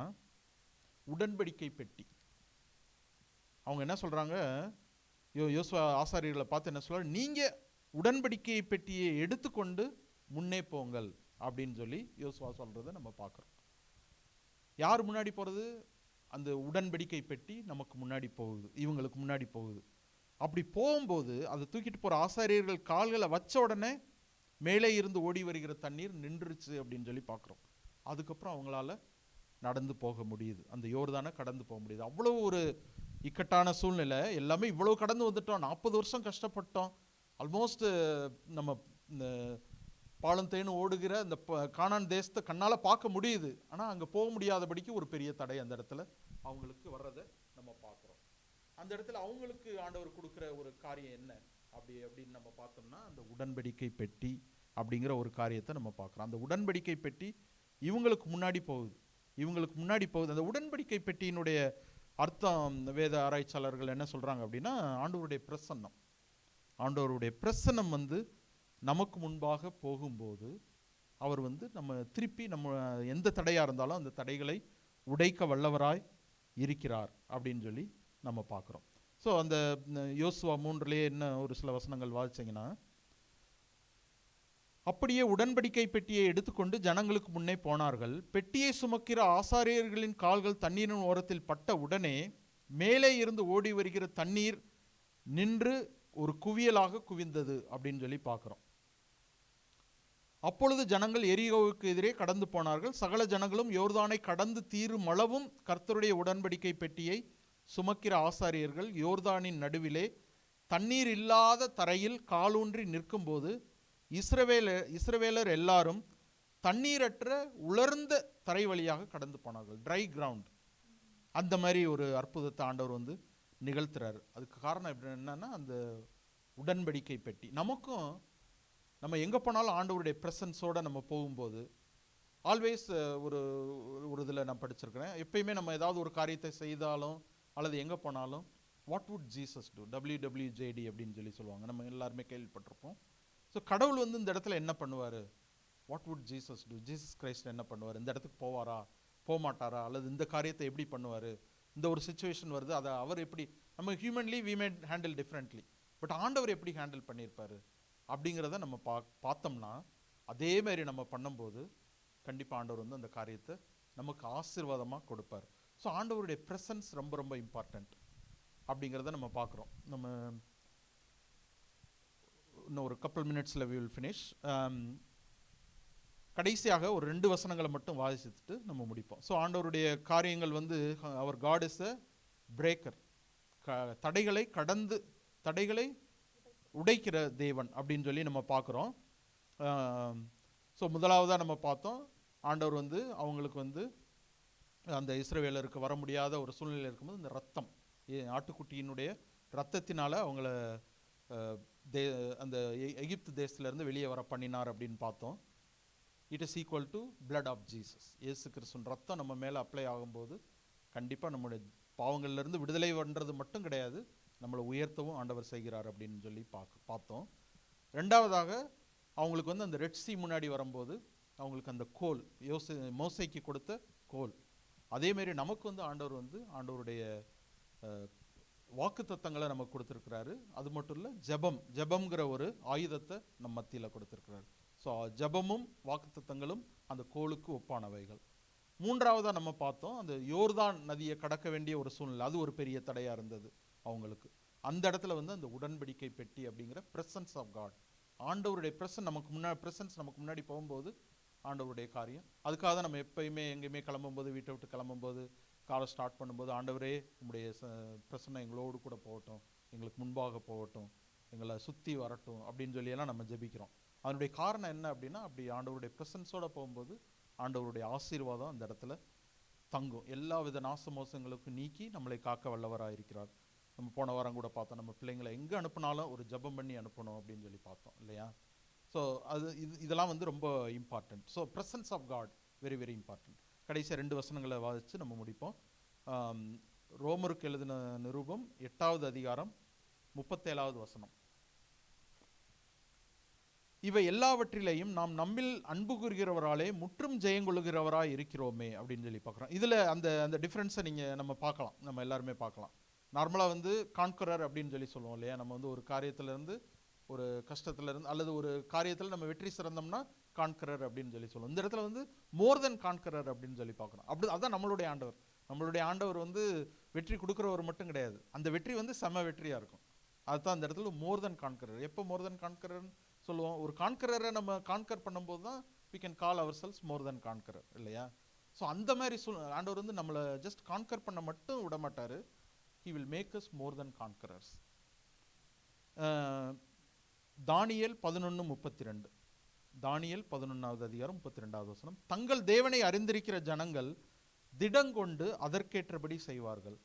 உடன்படிக்கை பெட்டி. அவங்க என்ன சொல்கிறாங்க, யோசுவா ஆசாரியர்களை பார்த்து என்ன சொல்கிறாங்க, நீங்கள் உடன்படிக்கை பெட்டியை எடுத்துக்கொண்டு முன்னே போங்கள் அப்படின்னு சொல்லி யோசுவா சொல்கிறத நம்ம பார்க்குறோம். யார் முன்னாடி போகிறது? அந்த உடன்படிக்கை பெட்டி நமக்கு முன்னாடி போகுது, இவங்களுக்கு முன்னாடி போகுது. அப்படி போகும்போது அதை தூக்கிட்டு போகிற ஆசாரியர்கள் கால்களை வச்ச உடனே மேலே இருந்து ஓடி வருகிற தண்ணீர் நின்றுச்சு அப்படின்னு சொல்லி பார்க்குறோம். அதுக்கப்புறம் அவங்களால நடந்து போக முடியுது, அந்த யோர்தானை கடந்து போக முடியுது. அவ்வளோ ஒரு இக்கட்டான சூழ்நிலை. எல்லாமே இவ்வளோ கடந்து வந்துட்டோம், 40 வருஷம் கஷ்டப்பட்டோம். ஆல்மோஸ்ட் நம்ம இந்த பாலும் தேனும் ஓடுகிற இந்த கானான் தேசத்தை கண்ணால் பார்க்க முடியுது. ஆனால் அங்கே போக முடியாதபடிக்கு ஒரு பெரிய தடை அந்த இடத்துல அவங்களுக்கு வர்றதை நம்ம பார்க்குறோம். அந்த இடத்துல அவங்களுக்கு ஆண்டவர் கொடுக்குற ஒரு காரியம் என்ன அப்படின்னு நம்ம பார்த்தோம்னா, அந்த உடன்படிக்கை பெட்டி அப்படிங்கிற ஒரு காரியத்தை நம்ம பார்க்குறோம். அந்த உடன்படிக்கை பெட்டி இவங்களுக்கு முன்னாடி போகுது. அந்த உடன்படிக்கை பெட்டியினுடைய அர்த்தம் வேத ஆராய்ச்சியாளர்கள் என்ன சொல்கிறாங்க அப்படின்னா, ஆண்டவருடைய பிரசன்னம் வந்து நமக்கு முன்பாக போகும்போது அவர் வந்து நம்ம திருப்பி நம்ம எந்த தடையாக இருந்தாலும் அந்த தடைகளை உடைக்க வல்லவராய் இருக்கிறார் அப்படின்னு சொல்லி நம்ம பார்க்குறோம். ஸோ அந்த யோசுவா 3லேயே என்ன ஒரு சில வசனங்கள் வாசிச்சிங்கன்னா, அப்படியே உடன்படிக்கை பெட்டியை எடுத்துக்கொண்டு ஜனங்களுக்கு முன்னே போனார்கள். பெட்டியை சுமக்கிற ஆசாரியர்களின் கால்கள் தண்ணீரின் ஓரத்தில் பட்ட உடனே மேலே இருந்து ஓடி வருகிற தண்ணீர் நின்று ஒரு குவியலாக குவிந்தது அப்படின்னு சொல்லி பார்க்குறோம். அப்பொழுது ஜனங்கள் எரிகோவுக்கு எதிரே கடந்து போனார்கள். சகல ஜனங்களும் யோர்தானை கடந்து தீரும் அளவும் கர்த்தருடைய உடன்படிக்கை பெட்டியை சுமக்கிற ஆசாரியர்கள் யோர்தானின் நடுவிலே தண்ணீர் இல்லாத தரையில் காலூன்றி நிற்கும்போது இஸ்ரவேலர் எல்லாரும் தண்ணீரற்ற உலர்ந்த தரை வழியாக கடந்து போனார்கள். Try ground. அந்த மாதிரி ஒரு அற்புதத்தை ஆண்டவர் வந்து நிகழ்த்துறாரு. அதுக்கு காரணம் எப்படி என்னன்னா, அந்த உடன்படிக்கை பெட்டி. நமக்கும் நம்ம எங்கே போனாலும் ஆண்டவருடைய ப்ரெசன்ஸோடு நம்ம போகும்போது ஆல்வேஸ் ஒரு இதில் நான் படிச்சிருக்கிறேன், எப்பயுமே நம்ம ஏதாவது ஒரு காரியத்தை செய்தாலும் அல்லது எங்கே போனாலும் what would Jesus two, WWJD அப்படின்னு சொல்லி சொல்லுவாங்க, நம்ம எல்லாருமே கேள்விப்பட்டிருப்போம். ஸோ கடவுள் வந்து இந்த இடத்துல என்ன பண்ணுவார், what would Jesus two, Jesus Christ என்ன பண்ணுவார், இந்த இடத்துக்கு போவாரா போக மாட்டாரா, அல்லது இந்த காரியத்தை எப்படி பண்ணுவார், இந்த ஒரு சுச்சுவேஷன் வருது அதை அவர் எப்படி, நம்ம humanly we may handle differently, but ஆண்டவர் எப்படி ஹேண்டில் பண்ணியிருப்பார் அப்படிங்கிறத நம்ம பார்த்தோம்னா அதே மாதிரி நம்ம பண்ணும்போது கண்டிப்பாக ஆண்டவர் வந்து அந்த காரியத்தை நமக்கு ஆசீர்வாதமாக கொடுப்பார். ஸோ ஆண்டவருடைய ப்ரெசன்ஸ் ரொம்ப ரொம்ப இம்பார்ட்டண்ட் அப்படிங்கிறத நம்ம பார்க்குறோம். நம்ம இன்னும் ஒரு கப்பல் மினிட்ஸில் வி வில் ஃபினிஷ். கடைசியாக ஒரு 2 வசனங்களை மட்டும் வாசித்துட்டு நம்ம முடிப்போம். ஸோ ஆண்டவருடைய காரியங்கள் வந்து அவர் காட் இஸ் அ பிரேக்கர், தடைகளை உடைக்கிற தேவன் அப்படின்னு சொல்லி நம்ம பார்க்குறோம். ஸோ முதலாவதாக நம்ம பார்த்தோம், ஆண்டவர் வந்து அவங்களுக்கு வந்து அந்த இஸ்ரவேலருக்கு வர முடியாத ஒரு சூழ்நிலை இருக்கும்போது இந்த ரத்தம், ஆட்டுக்குட்டியினுடைய ரத்தத்தினால அவங்கள அந்த எகிப்து தேசத்துலேருந்து வெளியே வர பண்ணினார் அப்படின்னு பார்த்தோம். It is equal to blood of Jesus. இயேசு கிறிஸ்துவின் ரத்தம் நம்ம மேலே அப்ளை ஆகும்போது கண்டிப்பாக நம்முடைய பாவங்கள்லேருந்து விடுதலை பண்ணுறது மட்டும் கிடையாது, நம்மளை உயர்த்தவும் ஆண்டவர் செய்கிறார் அப்படின்னு சொல்லி பார்த்தோம். ரெண்டாவதாக அவங்களுக்கு வந்து அந்த ரெட் சீ முன்னாடி வரும்போது அவங்களுக்கு அந்த கோல், மோசைக்கு கொடுத்த கோல், அதேமாரி நமக்கு வந்து ஆண்டவருடைய வாக்குத்தத்தங்களை நமக்கு கொடுத்துருக்கிறாரு. அது மட்டும் இல்லை, ஜெபம்ங்கிற ஒரு ஆயுதத்தை நம்ம மத்தியில் கொடுத்துருக்கிறாரு. ஸோ ஜெபமும் வாக்குத்தத்தங்களும் அந்த கோலுக்கு ஒப்பானவைகள். மூன்றாவதாக நம்ம பார்த்தோம், அந்த யோர்தான் நதியை கடக்க வேண்டிய ஒரு சூழ்நிலை, அது ஒரு பெரிய தடையாக இருந்தது அவங்களுக்கு. அந்த இடத்துல வந்து அந்த உடன்படிக்கை பெட்டி அப்படிங்கிற ப்ரெசன்ஸ் ஆஃப் காட், ஆண்டவருடைய ப்ரெசன்ஸ் நமக்கு முன்னாடி போகும்போது ஆண்டவருடைய காரியம். அதுக்காக தான் நம்ம எப்பயுமே எங்கேயுமே கிளம்பும்போது, வீட்டை விட்டு கிளம்பும்போது, காலை ஸ்டார்ட் பண்ணும்போது, ஆண்டவரே உங்களுடைய பிரசன்னம் எங்களோடு கூட போகட்டும், எங்களுக்கு முன்பாக போகட்டும், எங்களை சுற்றி வரட்டும் அப்படின்னு சொல்லியெல்லாம் நம்ம ஜெபிக்கிறோம். அதனுடைய காரணம் என்ன அப்படின்னா, அப்படி ஆண்டவருடைய ப்ரெசன்ஸோடு போகும்போது ஆண்டவருடைய ஆசீர்வாதம் அந்த இடத்துல தங்கும். எல்லா வித நாசமோசங்களுக்கும் நீக்கி நம்மளை காக்க வல்லவராக இருக்கிறார். நம்ம போன வாரம் கூட பார்த்தோம், நம்ம பிள்ளைங்களை எங்கே அனுப்புனாலும் ஒரு ஜெபம் பண்ணி அனுப்பணும் அப்படின்னு சொல்லி பார்த்தோம் இல்லையா. ஸோ இதெல்லாம் வந்து ரொம்ப important. So presence of God very very important. கடைசியாக 2 வசனங்களை வாசித்து நம்ம முடிப்போம். ரோமருக்கு எழுதின நிருபம் 8வது அதிகாரம் 37வது வசனம். இவை எல்லாவற்றிலையும் நாம் நம்மில் அன்பு கூறுகிறவராலே முற்றும் ஜெயங்கொள்ளுகிறவராய் இருக்கிறோமே அப்படின்னு சொல்லி பார்க்குறோம். இதில் அந்த டிஃப்ரென்ஸை நம்ம பார்க்கலாம், நம்ம எல்லாருமே பார்க்கலாம். நார்மலாக வந்து கான்கரர் அப்படின்னு சொல்லி சொல்லுவோம் இல்லையா. நம்ம வந்து ஒரு காரியத்திலேருந்து, ஒரு கஷ்டத்துலேருந்து அல்லது ஒரு காரியத்தில் நம்ம வெற்றி சிறந்தோம்னா கான்கரர் அப்படின்னு சொல்லி சொல்லுவோம். இந்த இடத்துல வந்து மோர் தென் கான்கரர் அப்படின்னு சொல்லி பார்க்குறோம். அதுதான் நம்மளுடைய ஆண்டவர் வந்து வெற்றி கொடுக்குறவர் மட்டும் கிடையாது, அந்த வெற்றி வந்து செம வெற்றியாக இருக்கும். அதுதான் அந்த இடத்துல மோர் தென் கான்கரர். எப்போ மோர் தென் கான்கரர்னு சொல்லுவோம், ஒரு கான்கரரை நம்ம கான்கர் பண்ணும்போது தான் we can call ourselves more than conqueror இல்லையா. ஸோ அந்த மாதிரி ஆண்டவர் வந்து நம்மளை ஜஸ்ட் கான்கர் பண்ண மட்டும் விட மாட்டார், he will make us more than conquerors. தானியேல் 11:32, தானியேல் 11வது அதிகாரம் 32வது வசனம். தங்கள் தேவனை அறிந்திருக்கிற ஜனங்கள் திடங்கொண்டு அதற்கேற்றபடி செய்வார்கள்.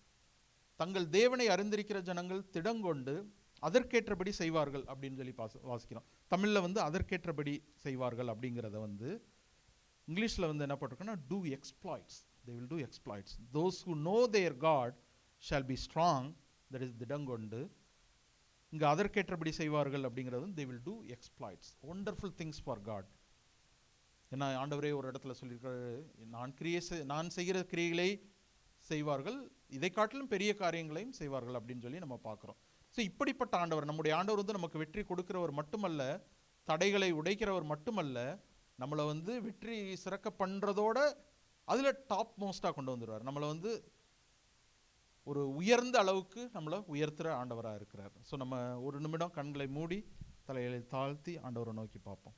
தங்கள் தேவனை அறிந்திருக்கிற ஜனங்கள் திடங்கொண்டு அதற்கேற்றபடி செய்வார்கள் அப்படின்னு சொல்லி வாசிக்கிறோம். தமிழில் வந்து அதற்கேற்றபடி செய்வார்கள் அப்படிங்கிறத வந்து இங்கிலீஷில் வந்து என்ன போட்டிருக்கோன்னா do exploits, they will do exploits. Those who know their God shall be strong, that is திடங்கொண்டு. இங்கே அதற்கேற்றபடி செய்வார்கள் அப்படிங்கிறது they will do exploits, wonderful things for God. ஏன்னா ஆண்டவரே ஒரு இடத்துல சொல்லியிருக்காரு, நான் செய்கிற கிரியைகளை செய்வார்கள், இதை காட்டிலும் பெரிய காரியங்களையும் செய்வார்கள் அப்படின்னு சொல்லி நம்ம பார்க்குறோம். ஸோ இப்படிப்பட்ட ஆண்டவர், நம்முடைய ஆண்டவர் வந்து நமக்கு வெற்றி கொடுக்கிறவர் மட்டுமல்ல, தடைகளை உடைக்கிறவர் மட்டுமல்ல, நம்மளை வந்து வெற்றி சிறக்க பண்ணுறதோட அதில் டாப் மோஸ்ட்டாக கொண்டு வந்துடுவார். நம்மளை வந்து ஒரு உயர்ந்த அளவுக்கு நம்மளை உயர்த்துகிற ஆண்டவராக இருக்கிறார். ஸோ நம்ம ஒரு நிமிடம் கண்களை மூடி தலைகளை தாழ்த்தி ஆண்டவரை நோக்கி பார்ப்போம்.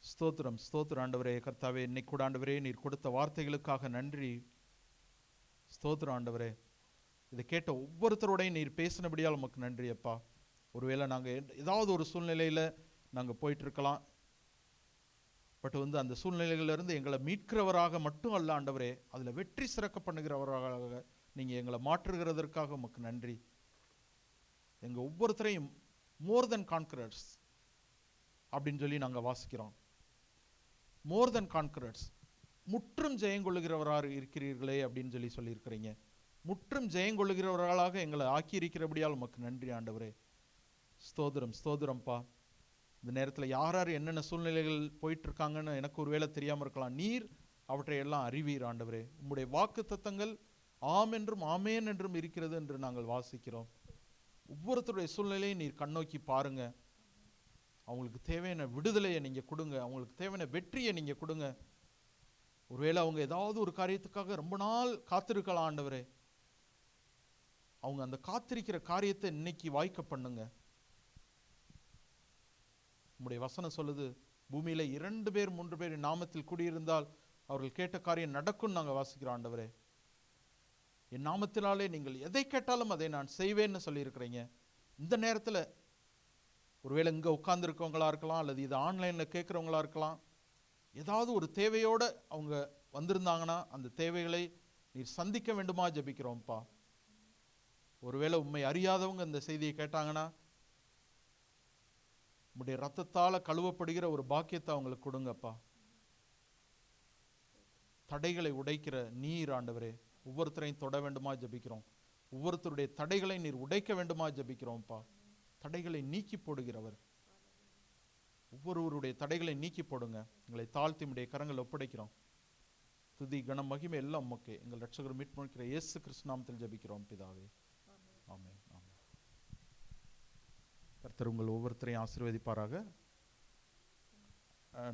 ஸ்தோத்திரம் ஸ்தோத்திரம் ஆண்டவரே, கர்த்தாவே, இன்னைக்கு கூட ஆண்டவரே நீர் கொடுத்த வார்த்தைகளுக்காக நன்றி. ஸ்தோத்திரம் ஆண்டவரே, இதை கேட்ட ஒவ்வொருத்தரோடையும் நீர் பேசினபடியால் உமக்கு நன்றி அப்பா. ஒருவேளை நாங்கள் ஏதாவது ஒரு சூழ்நிலையில் நாங்கள் போயிட்டுருக்கலாம், பட் அந்த சூழ்நிலைகளிலிருந்து எங்களை மீட்கிறவராக மட்டும் அல்ல ஆண்டவரே, அதில் வெற்றி சிறக்க பண்ணுகிறவராக நீங்கள் எங்களை மாற்றுகிறதற்காக உமக்கு நன்றி. எங்கள் ஒவ்வொருத்தரையும் மோர் தென் கான்கரர்ஸ் அப்படின்னு சொல்லி நாங்கள் வாசிக்கிறோம். மோர் தென் கான்கரர்ஸ், முற்றும் ஜெயங்கொள்ளுகிறவராக இருக்கிறீர்களே அப்படின்னு சொல்லியிருக்கிறீங்க. முற்றும் ஜெயங்கொள்ளுகிறவர்களாக எங்களை ஆக்கியிருக்கிறபடியால் உமக்கு நன்றி ஆண்டவரே. ஸ்தோத்திரம் ஸ்தோத்திரம்ப்பா. இந்த நேரத்தில் யார் யார் என்னென்ன சூழ்நிலைகள் போயிட்டுருக்காங்கன்னு எனக்கு ஒரு வேளை தெரியாமல் இருக்கலாம். நீர் அவற்றை எல்லாம் அறிவீர் ஆண்டவரே. உம்முடைய வாக்கு தத்தங்கள் ஆம் என்றும் ஆமேன் என்றும் இருக்கிறது என்று நாங்கள் வாசிக்கிறோம். ஒவ்வொருத்தருடைய சூழ்நிலையை நீர் கண்ணோக்கி பாருங்க. அவங்களுக்கு தேவையான விடுதலையை நீங்கள் கொடுங்க, அவங்களுக்கு தேவையான வெற்றியை நீங்கள் கொடுங்க. ஒருவேளை அவங்க ஏதாவது ஒரு காரியத்துக்காக ரொம்ப நாள் காத்திருக்கலாம் ஆண்டவரே, அவங்க அந்த காத்திருக்கிற காரியத்தை இன்னைக்கு வாய்க்க பண்ணுங்க. உம்முடைய வசனம் சொல்லுது, பூமியில 2 பேர் 3 பேர் நாமத்தில் குடியிருந்தால் அவர்கள் கேட்ட காரியம் நடக்கும் நாங்கள் வாசிக்கிறோம் ஆண்டவரே. என் நாமத்தினாலே நீங்கள் எதை கேட்டாலும் அதை நான் செய்வேன்னு சொல்லியிருக்கிறீங்க. இந்த நேரத்தில் ஒருவேளை இங்கே உட்கார்ந்துருக்கவங்களா இருக்கலாம், அல்லது இது ஆன்லைனில் கேட்குறவங்களா இருக்கலாம், ஏதாவது ஒரு தேவையோடு அவங்க வந்திருந்தாங்கன்னா அந்த தேவைகளை நீர் சந்திக்க வேண்டுமா ஜெபிக்கிறோம்ப்பா. ஒருவேளை உண்மை அறியாதவங்க இந்த செய்தியை கேட்டாங்கன்னா உம்முடைய ரத்தத்தால் கழுவப்படுகிற ஒரு பாக்கியத்தை அவங்களுக்கு கொடுங்கப்பா. தடைகளை உடைக்கிற நீர் ஆண்டவரே, ஒவ்வொருத்தரையும் தொட வேண்டுமா ஜெபிக்கிறோம். ஒவ்வொருத்தருடைய தடைகளை நீர் உடைக்க வேண்டுமா ஜெபிக்கிறோம்ப்பா. தடைகளை நீக்கி போடுகிறவர், ஒவ்வொருவருடைய தடைகளை நீக்கி போடுங்க. எங்களை தாழ்த்தி உம்முடைய கரங்கள் ஒப்படைக்கிறோம். துதி கனம் மகிமை எல்லாம் உமக்கே எங்கள் ரட்சகர் மீட்பு இயேசு கிறிஸ்து நாமத்தில் ஜெபிக்கிறோம் பிதாவே. ஆமென் ஆமென். கர்த்தர் உங்கள் ஒவ்வொருத்தரையும் ஆசீர்வதிப்பாராக.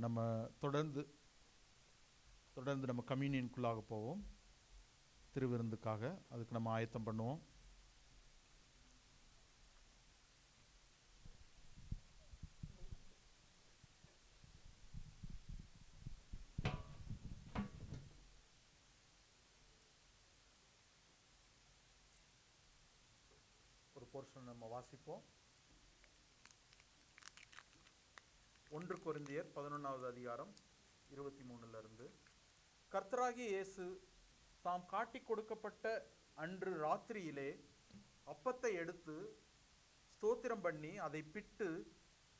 நம்ம தொடர்ந்து நம்ம கம்யூனியனுக்குள்ளாக போவோம், திருவிருந்துக்காக. அதுக்கு நம்ம ஆயத்தம் பண்ணுவோம். ஒரு போர்ஷன் நம்ம வாசிப்போம். 1 கொரிந்தியர் 11வது அதிகாரம் 23 கர்த்தராகிய இயேசு தாம் காட்டி கொடுக்கப்பட்ட அன்று ராத்திரியிலே அப்பத்தை எடுத்து ஸ்தோத்திரம் பண்ணி அதை பிட்டு,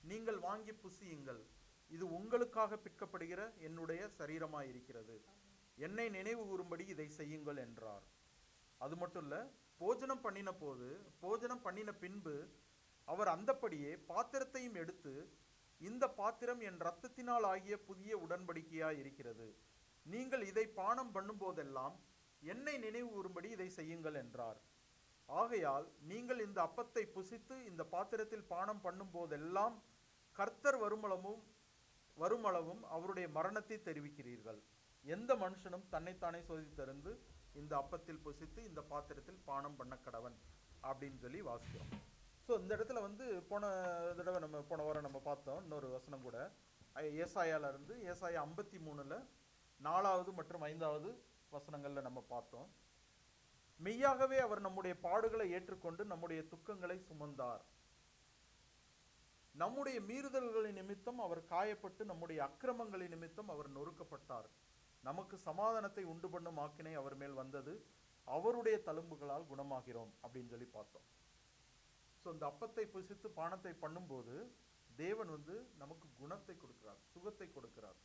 நீங்கள் வாங்கி புசியுங்கள், இது உங்களுக்காக பிற்கப்படுகிற என்னுடைய சரீரமாயிருக்கிறது, என்னை நினைவு கூறும்படி இதை செய்யுங்கள் என்றார். அது மட்டும் இல்ல, போஜனம் பண்ணின பின்பு அவர் அந்தப்படியே பாத்திரத்தையும் எடுத்து, இந்த பாத்திரம் என் இரத்தத்தினால் ஆகிய புதிய உடன்படிக்கையாய் இருக்கிறது, நீங்கள் இதை பானம் பண்ணும் போதெல்லாம் என்னை நினைவு கூறும்படி இதை செய்யுங்கள் என்றார். ஆகையால் நீங்கள் இந்த அப்பத்தை புசித்து இந்த பாத்திரத்தில் பானம் பண்ணும் போதெல்லாம் கர்த்தர் வருமளவும் அவருடைய மரணத்தை தெரிவிக்கிறீர்கள். எந்த மனுஷனும் தன்னைத்தானே சோதித்தறிந்து இந்த அப்பத்தில் புசித்து இந்த பாத்திரத்தில் பானம் பண்ண கடவன் அப்படின்னு சொல்லி வாசிக்கிறோம். ஸோ இந்த இடத்துல போன வாரம் நம்ம பார்த்தோம் இன்னொரு வசனம் கூட, ஏசாயால இருந்து ஏசாயா 53 4வது மற்றும் 5வது வசனங்கள்ல நம்ம பார்த்தோம். மெய்யாகவே அவர் நம்முடைய பாடுகளை ஏற்றுக்கொண்டு நம்முடைய துக்கங்களை சுமந்தார், நம்முடைய மீறுதல்களின் நிமித்தம் அவர் காயப்பட்டு நம்முடைய அக்கிரமங்களின் நிமித்தம் அவர் நொறுக்கப்பட்டார், நமக்கு சமாதானத்தை உண்டு பண்ணும் ஆக்கினை அவர் மேல் வந்தது, அவருடைய தழும்புகளால் குணமாகிறோம் அப்படின்னு சொல்லி பார்த்தோம். ஸோ இந்த அப்பத்தை புசித்து பானத்தை பண்ணும்போது தேவன் நமக்கு குணத்தை கொடுக்கிறார், சுகத்தை கொடுக்கிறார்,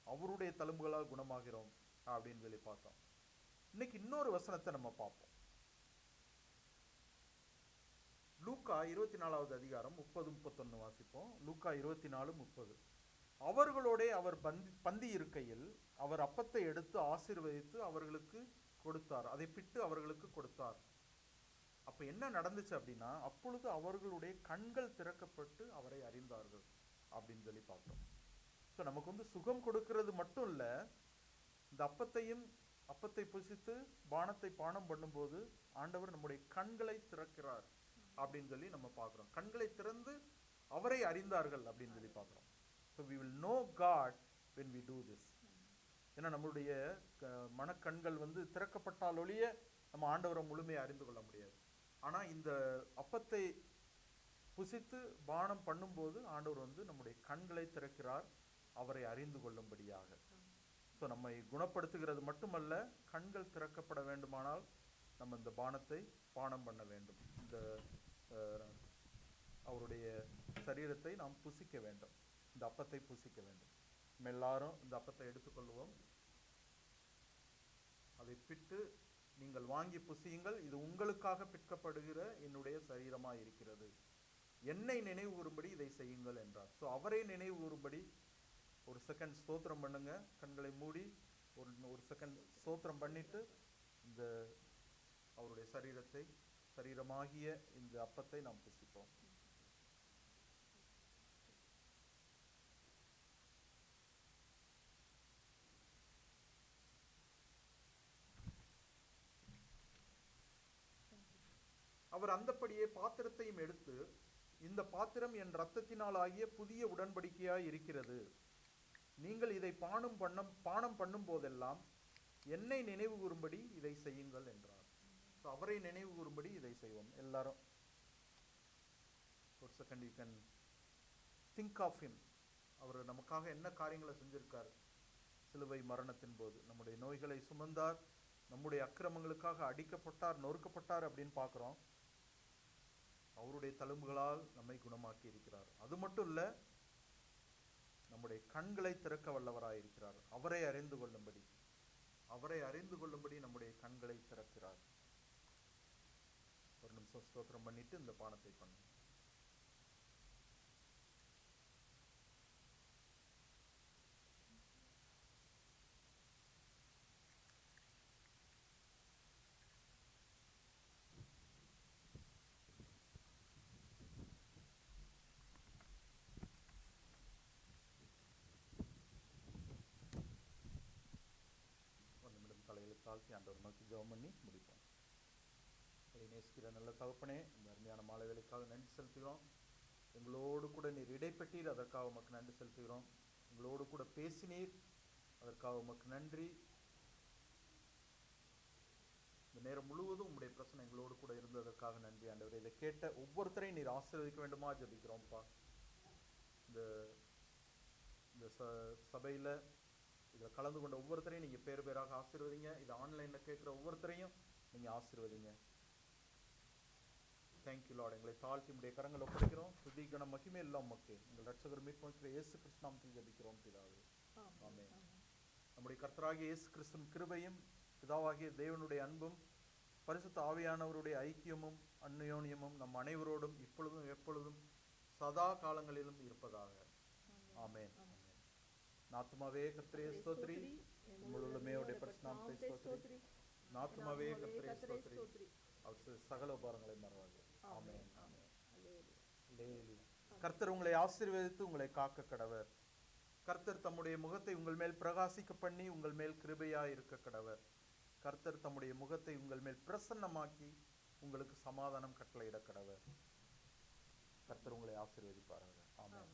அவருடைய தழும்புகளால் குணமாகிறோம் அப்படின்னு சொல்லி பார்த்தோம். இன்னைக்கு இன்னொரு வசனத்தை நம்ம பார்ப்போம். லூக்கா 24வது அதிகாரம் 30-31 வாசிப்போம். லூக்கா 24:30 அவர்களோட அவர் பந்தி இருக்கையில் அவர் அப்பத்தை எடுத்து ஆசீர்வதித்து அவர்களுக்கு கொடுத்தார், அதை பிட்டு அவர்களுக்கு கொடுத்தார். அப்ப என்ன நடந்துச்சு அப்படின்னா, அப்பொழுது அவர்களுடைய கண்கள் திறக்கப்பட்டு அவரை அறிந்தார்கள் அப்படின்னு சொல்லி பார்த்தோம். ஸோ நமக்கு சுகம் கொடுக்கிறது மட்டும் இல்லை, இந்த அப்பத்தையும் அப்பத்தை புசித்து பானத்தை பானம் பண்ணும்போது ஆண்டவர் நம்முடைய கண்களை திறக்கிறார் அப்படின்னு சொல்லி நம்ம பார்க்கிறோம். கண்களை திறந்து அவரை அறிந்தார்கள் அப்படின்னு சொல்லி பார்க்கிறோம். So we will know God when we do this. ஏன்னா நம்மளுடைய மனக்கண்கள் வந்து திறக்கப்பட்டால் ஒழிய நம்ம ஆண்டவரை முழுமையை அறிந்து கொள்ள முடியாது. ஆனா இந்த அப்பத்தை புசித்து பானம் பண்ணும்போது ஆண்டவர் வந்து நம்முடைய கண்களை திறக்கிறார் அவரை அறிந்து கொள்ளும்படியாக. ஸோ நம்மை குணப்படுத்துகிறது மட்டுமல்ல, கண்கள் திறக்கப்பட வேண்டுமானால் நம்ம இந்த பானத்தை பானம் பண்ண வேண்டும். இந்த அவருடைய சரீரத்தை நாம் புசிக்க வேண்டும், இந்த அப்பத்தை புசிக்க வேண்டும். நம்ம எல்லாரும் இந்த அப்பத்தை எடுத்துக்கொள்வோம். அதை பிட்டு நீங்கள் வாங்கி புசியுங்கள், இது உங்களுக்காக பிற்கப்படுகிற என்னுடைய சரீரமாக இருக்கிறது, என்னை நினைவு கூறும்படி இதை செய்யுங்கள் என்றார். ஸோ அவரை நினைவு கூறும்படி ஒரு செகண்ட் ஸ்தோத்திரம் பண்ணுங்க. கண்களை மூடி ஒரு செகண்ட் ஸ்தோத்திரம் பண்ணிட்டு இந்த அவருடைய சரீரமாகிய இந்த அப்பத்தை நாம் புசிப்போம். அவர் அந்தப்படியே பாத்திரத்தையும் எடுத்து, இந்த பாத்திரம் என் இரத்தத்தினால் ஆகிய புதிய உடன்படிக்கையாய் இருக்கிறது, நீங்கள் இதை பானம் பண்ணும் போதெல்லாம் என்னை நினைவு கூறும்படி இதை செய்யுங்கள் என்றார். அவரை நினைவு கூறும்படி இதை செய்வோம். எல்லாரும் ஒரு second you can think of him. அவர் நமக்காக என்ன காரியங்களை செஞ்சிருக்கார். சிலுவை மரணத்தின் போது நம்முடைய நோய்களை சுமந்தார், நம்முடைய அக்கிரமங்களுக்காக அடிக்கப்பட்டார், நொறுக்கப்பட்டார் அப்படின்னு பார்க்குறோம். அவருடைய தழும்புகளால் நம்மை குணமாக்கி இருக்கிறார். அது மட்டும் இல்லை, நம்முடைய கண்களை திறக்க வல்லவராயிருக்கிறார். அவரை அறிந்து கொள்ளும்படி நம்முடைய கண்களை திறக்கிறார். ஒரு நிமிஷம் ஸ்தோத்திரம் பண்ணிட்டு இந்த பானத்தை பண்ணுங்க. தாழ்த்தி ஆண்டவர் நோக்கி ஜெபம் பண்ணி முடிப்போம். நேசிக்கிற நல்ல தகப்பனே, இந்த அருமையான மாலை வேலைக்காக நன்றி செலுத்துகிறோம். எங்களோடு கூட நீர் இடைப்பட்டீர், அதற்காக உமக்கு நன்றி செலுத்துகிறோம். எங்களோடு கூட பேசினீர், அதற்காக உமக்கு நன்றி. இந்த நேரம் முழுவதும் உங்களுடைய பிரச்சனை எங்களோடு கூட இருந்ததற்காக நன்றி ஆண்டவரே. இதை கேட்ட ஒவ்வொருத்தரையும் நீர் ஆசீர்வதிக்க வேண்டுமா ஜெபிக்கிறோம்ப்பா. இந்த சபையில் இதில் கலந்து கொண்ட ஒவ்வொருத்தரையும் நீங்கள் பேர் பேராக ஆசீர்வதிங்க. இதை ஆன்லைனில் கேட்குற ஒவ்வொருத்தரையும் நீங்கள் ஆசீர்வதிங்க. Thank you Lord. எங்களை தாழ்த்தி உடைய கரங்கள் ஒப்படைக்கிறோம். துதி கன மகிமை எல்லாம் உமக்கு எங்கள் ரட்சகர் மீட்பு இயேசு கிறிஸ்து நாமத்தில் ஜெபிக்கிறோம் பிதாவே, ஆமென். நம்முடைய கர்த்தராகிய இயேசு கிறிஸ்துவின் கிருபையும் பிதாவாகிய தேவனுடைய அன்பும் பரிசுத்த ஆவியானவருடைய ஐக்கியமும் அந்யோன்யமும் நம் அனைவரோடும் இப்பொழுதும் எப்பொழுதும் சதா காலங்களிலும் இருப்பதாக. ஆமென். நாத்துமாவே கர்த்தரே ஸ்தோத்திரி, முழுமே அவருடைய பரிசுத்த நாமத்தை ஸ்தோத்திரி. நாத்துமாவே கர்த்தரே ஸ்தோத்திரி, அவர் சகல உபகாரங்களை மறவாது. ஆமென். கர்த்தர் உங்களை ஆசீர்வதித்து உங்களை காக்க கடவர். கர்த்தர் தம்முடைய முகத்தை உங்கள் மேல் பிரகாசிக்க பண்ணி உங்கள் மேல் கிருபையாய் இருக்க கடவர். கர்த்தர் தம்முடைய முகத்தை உங்கள் மேல் பிரசன்னமாக்கி உங்களுக்கு சமாதானம் கட்டளையிட கடவர். கர்த்தர் உங்களை ஆசீர்வதிப்பாராக. ஆமென்.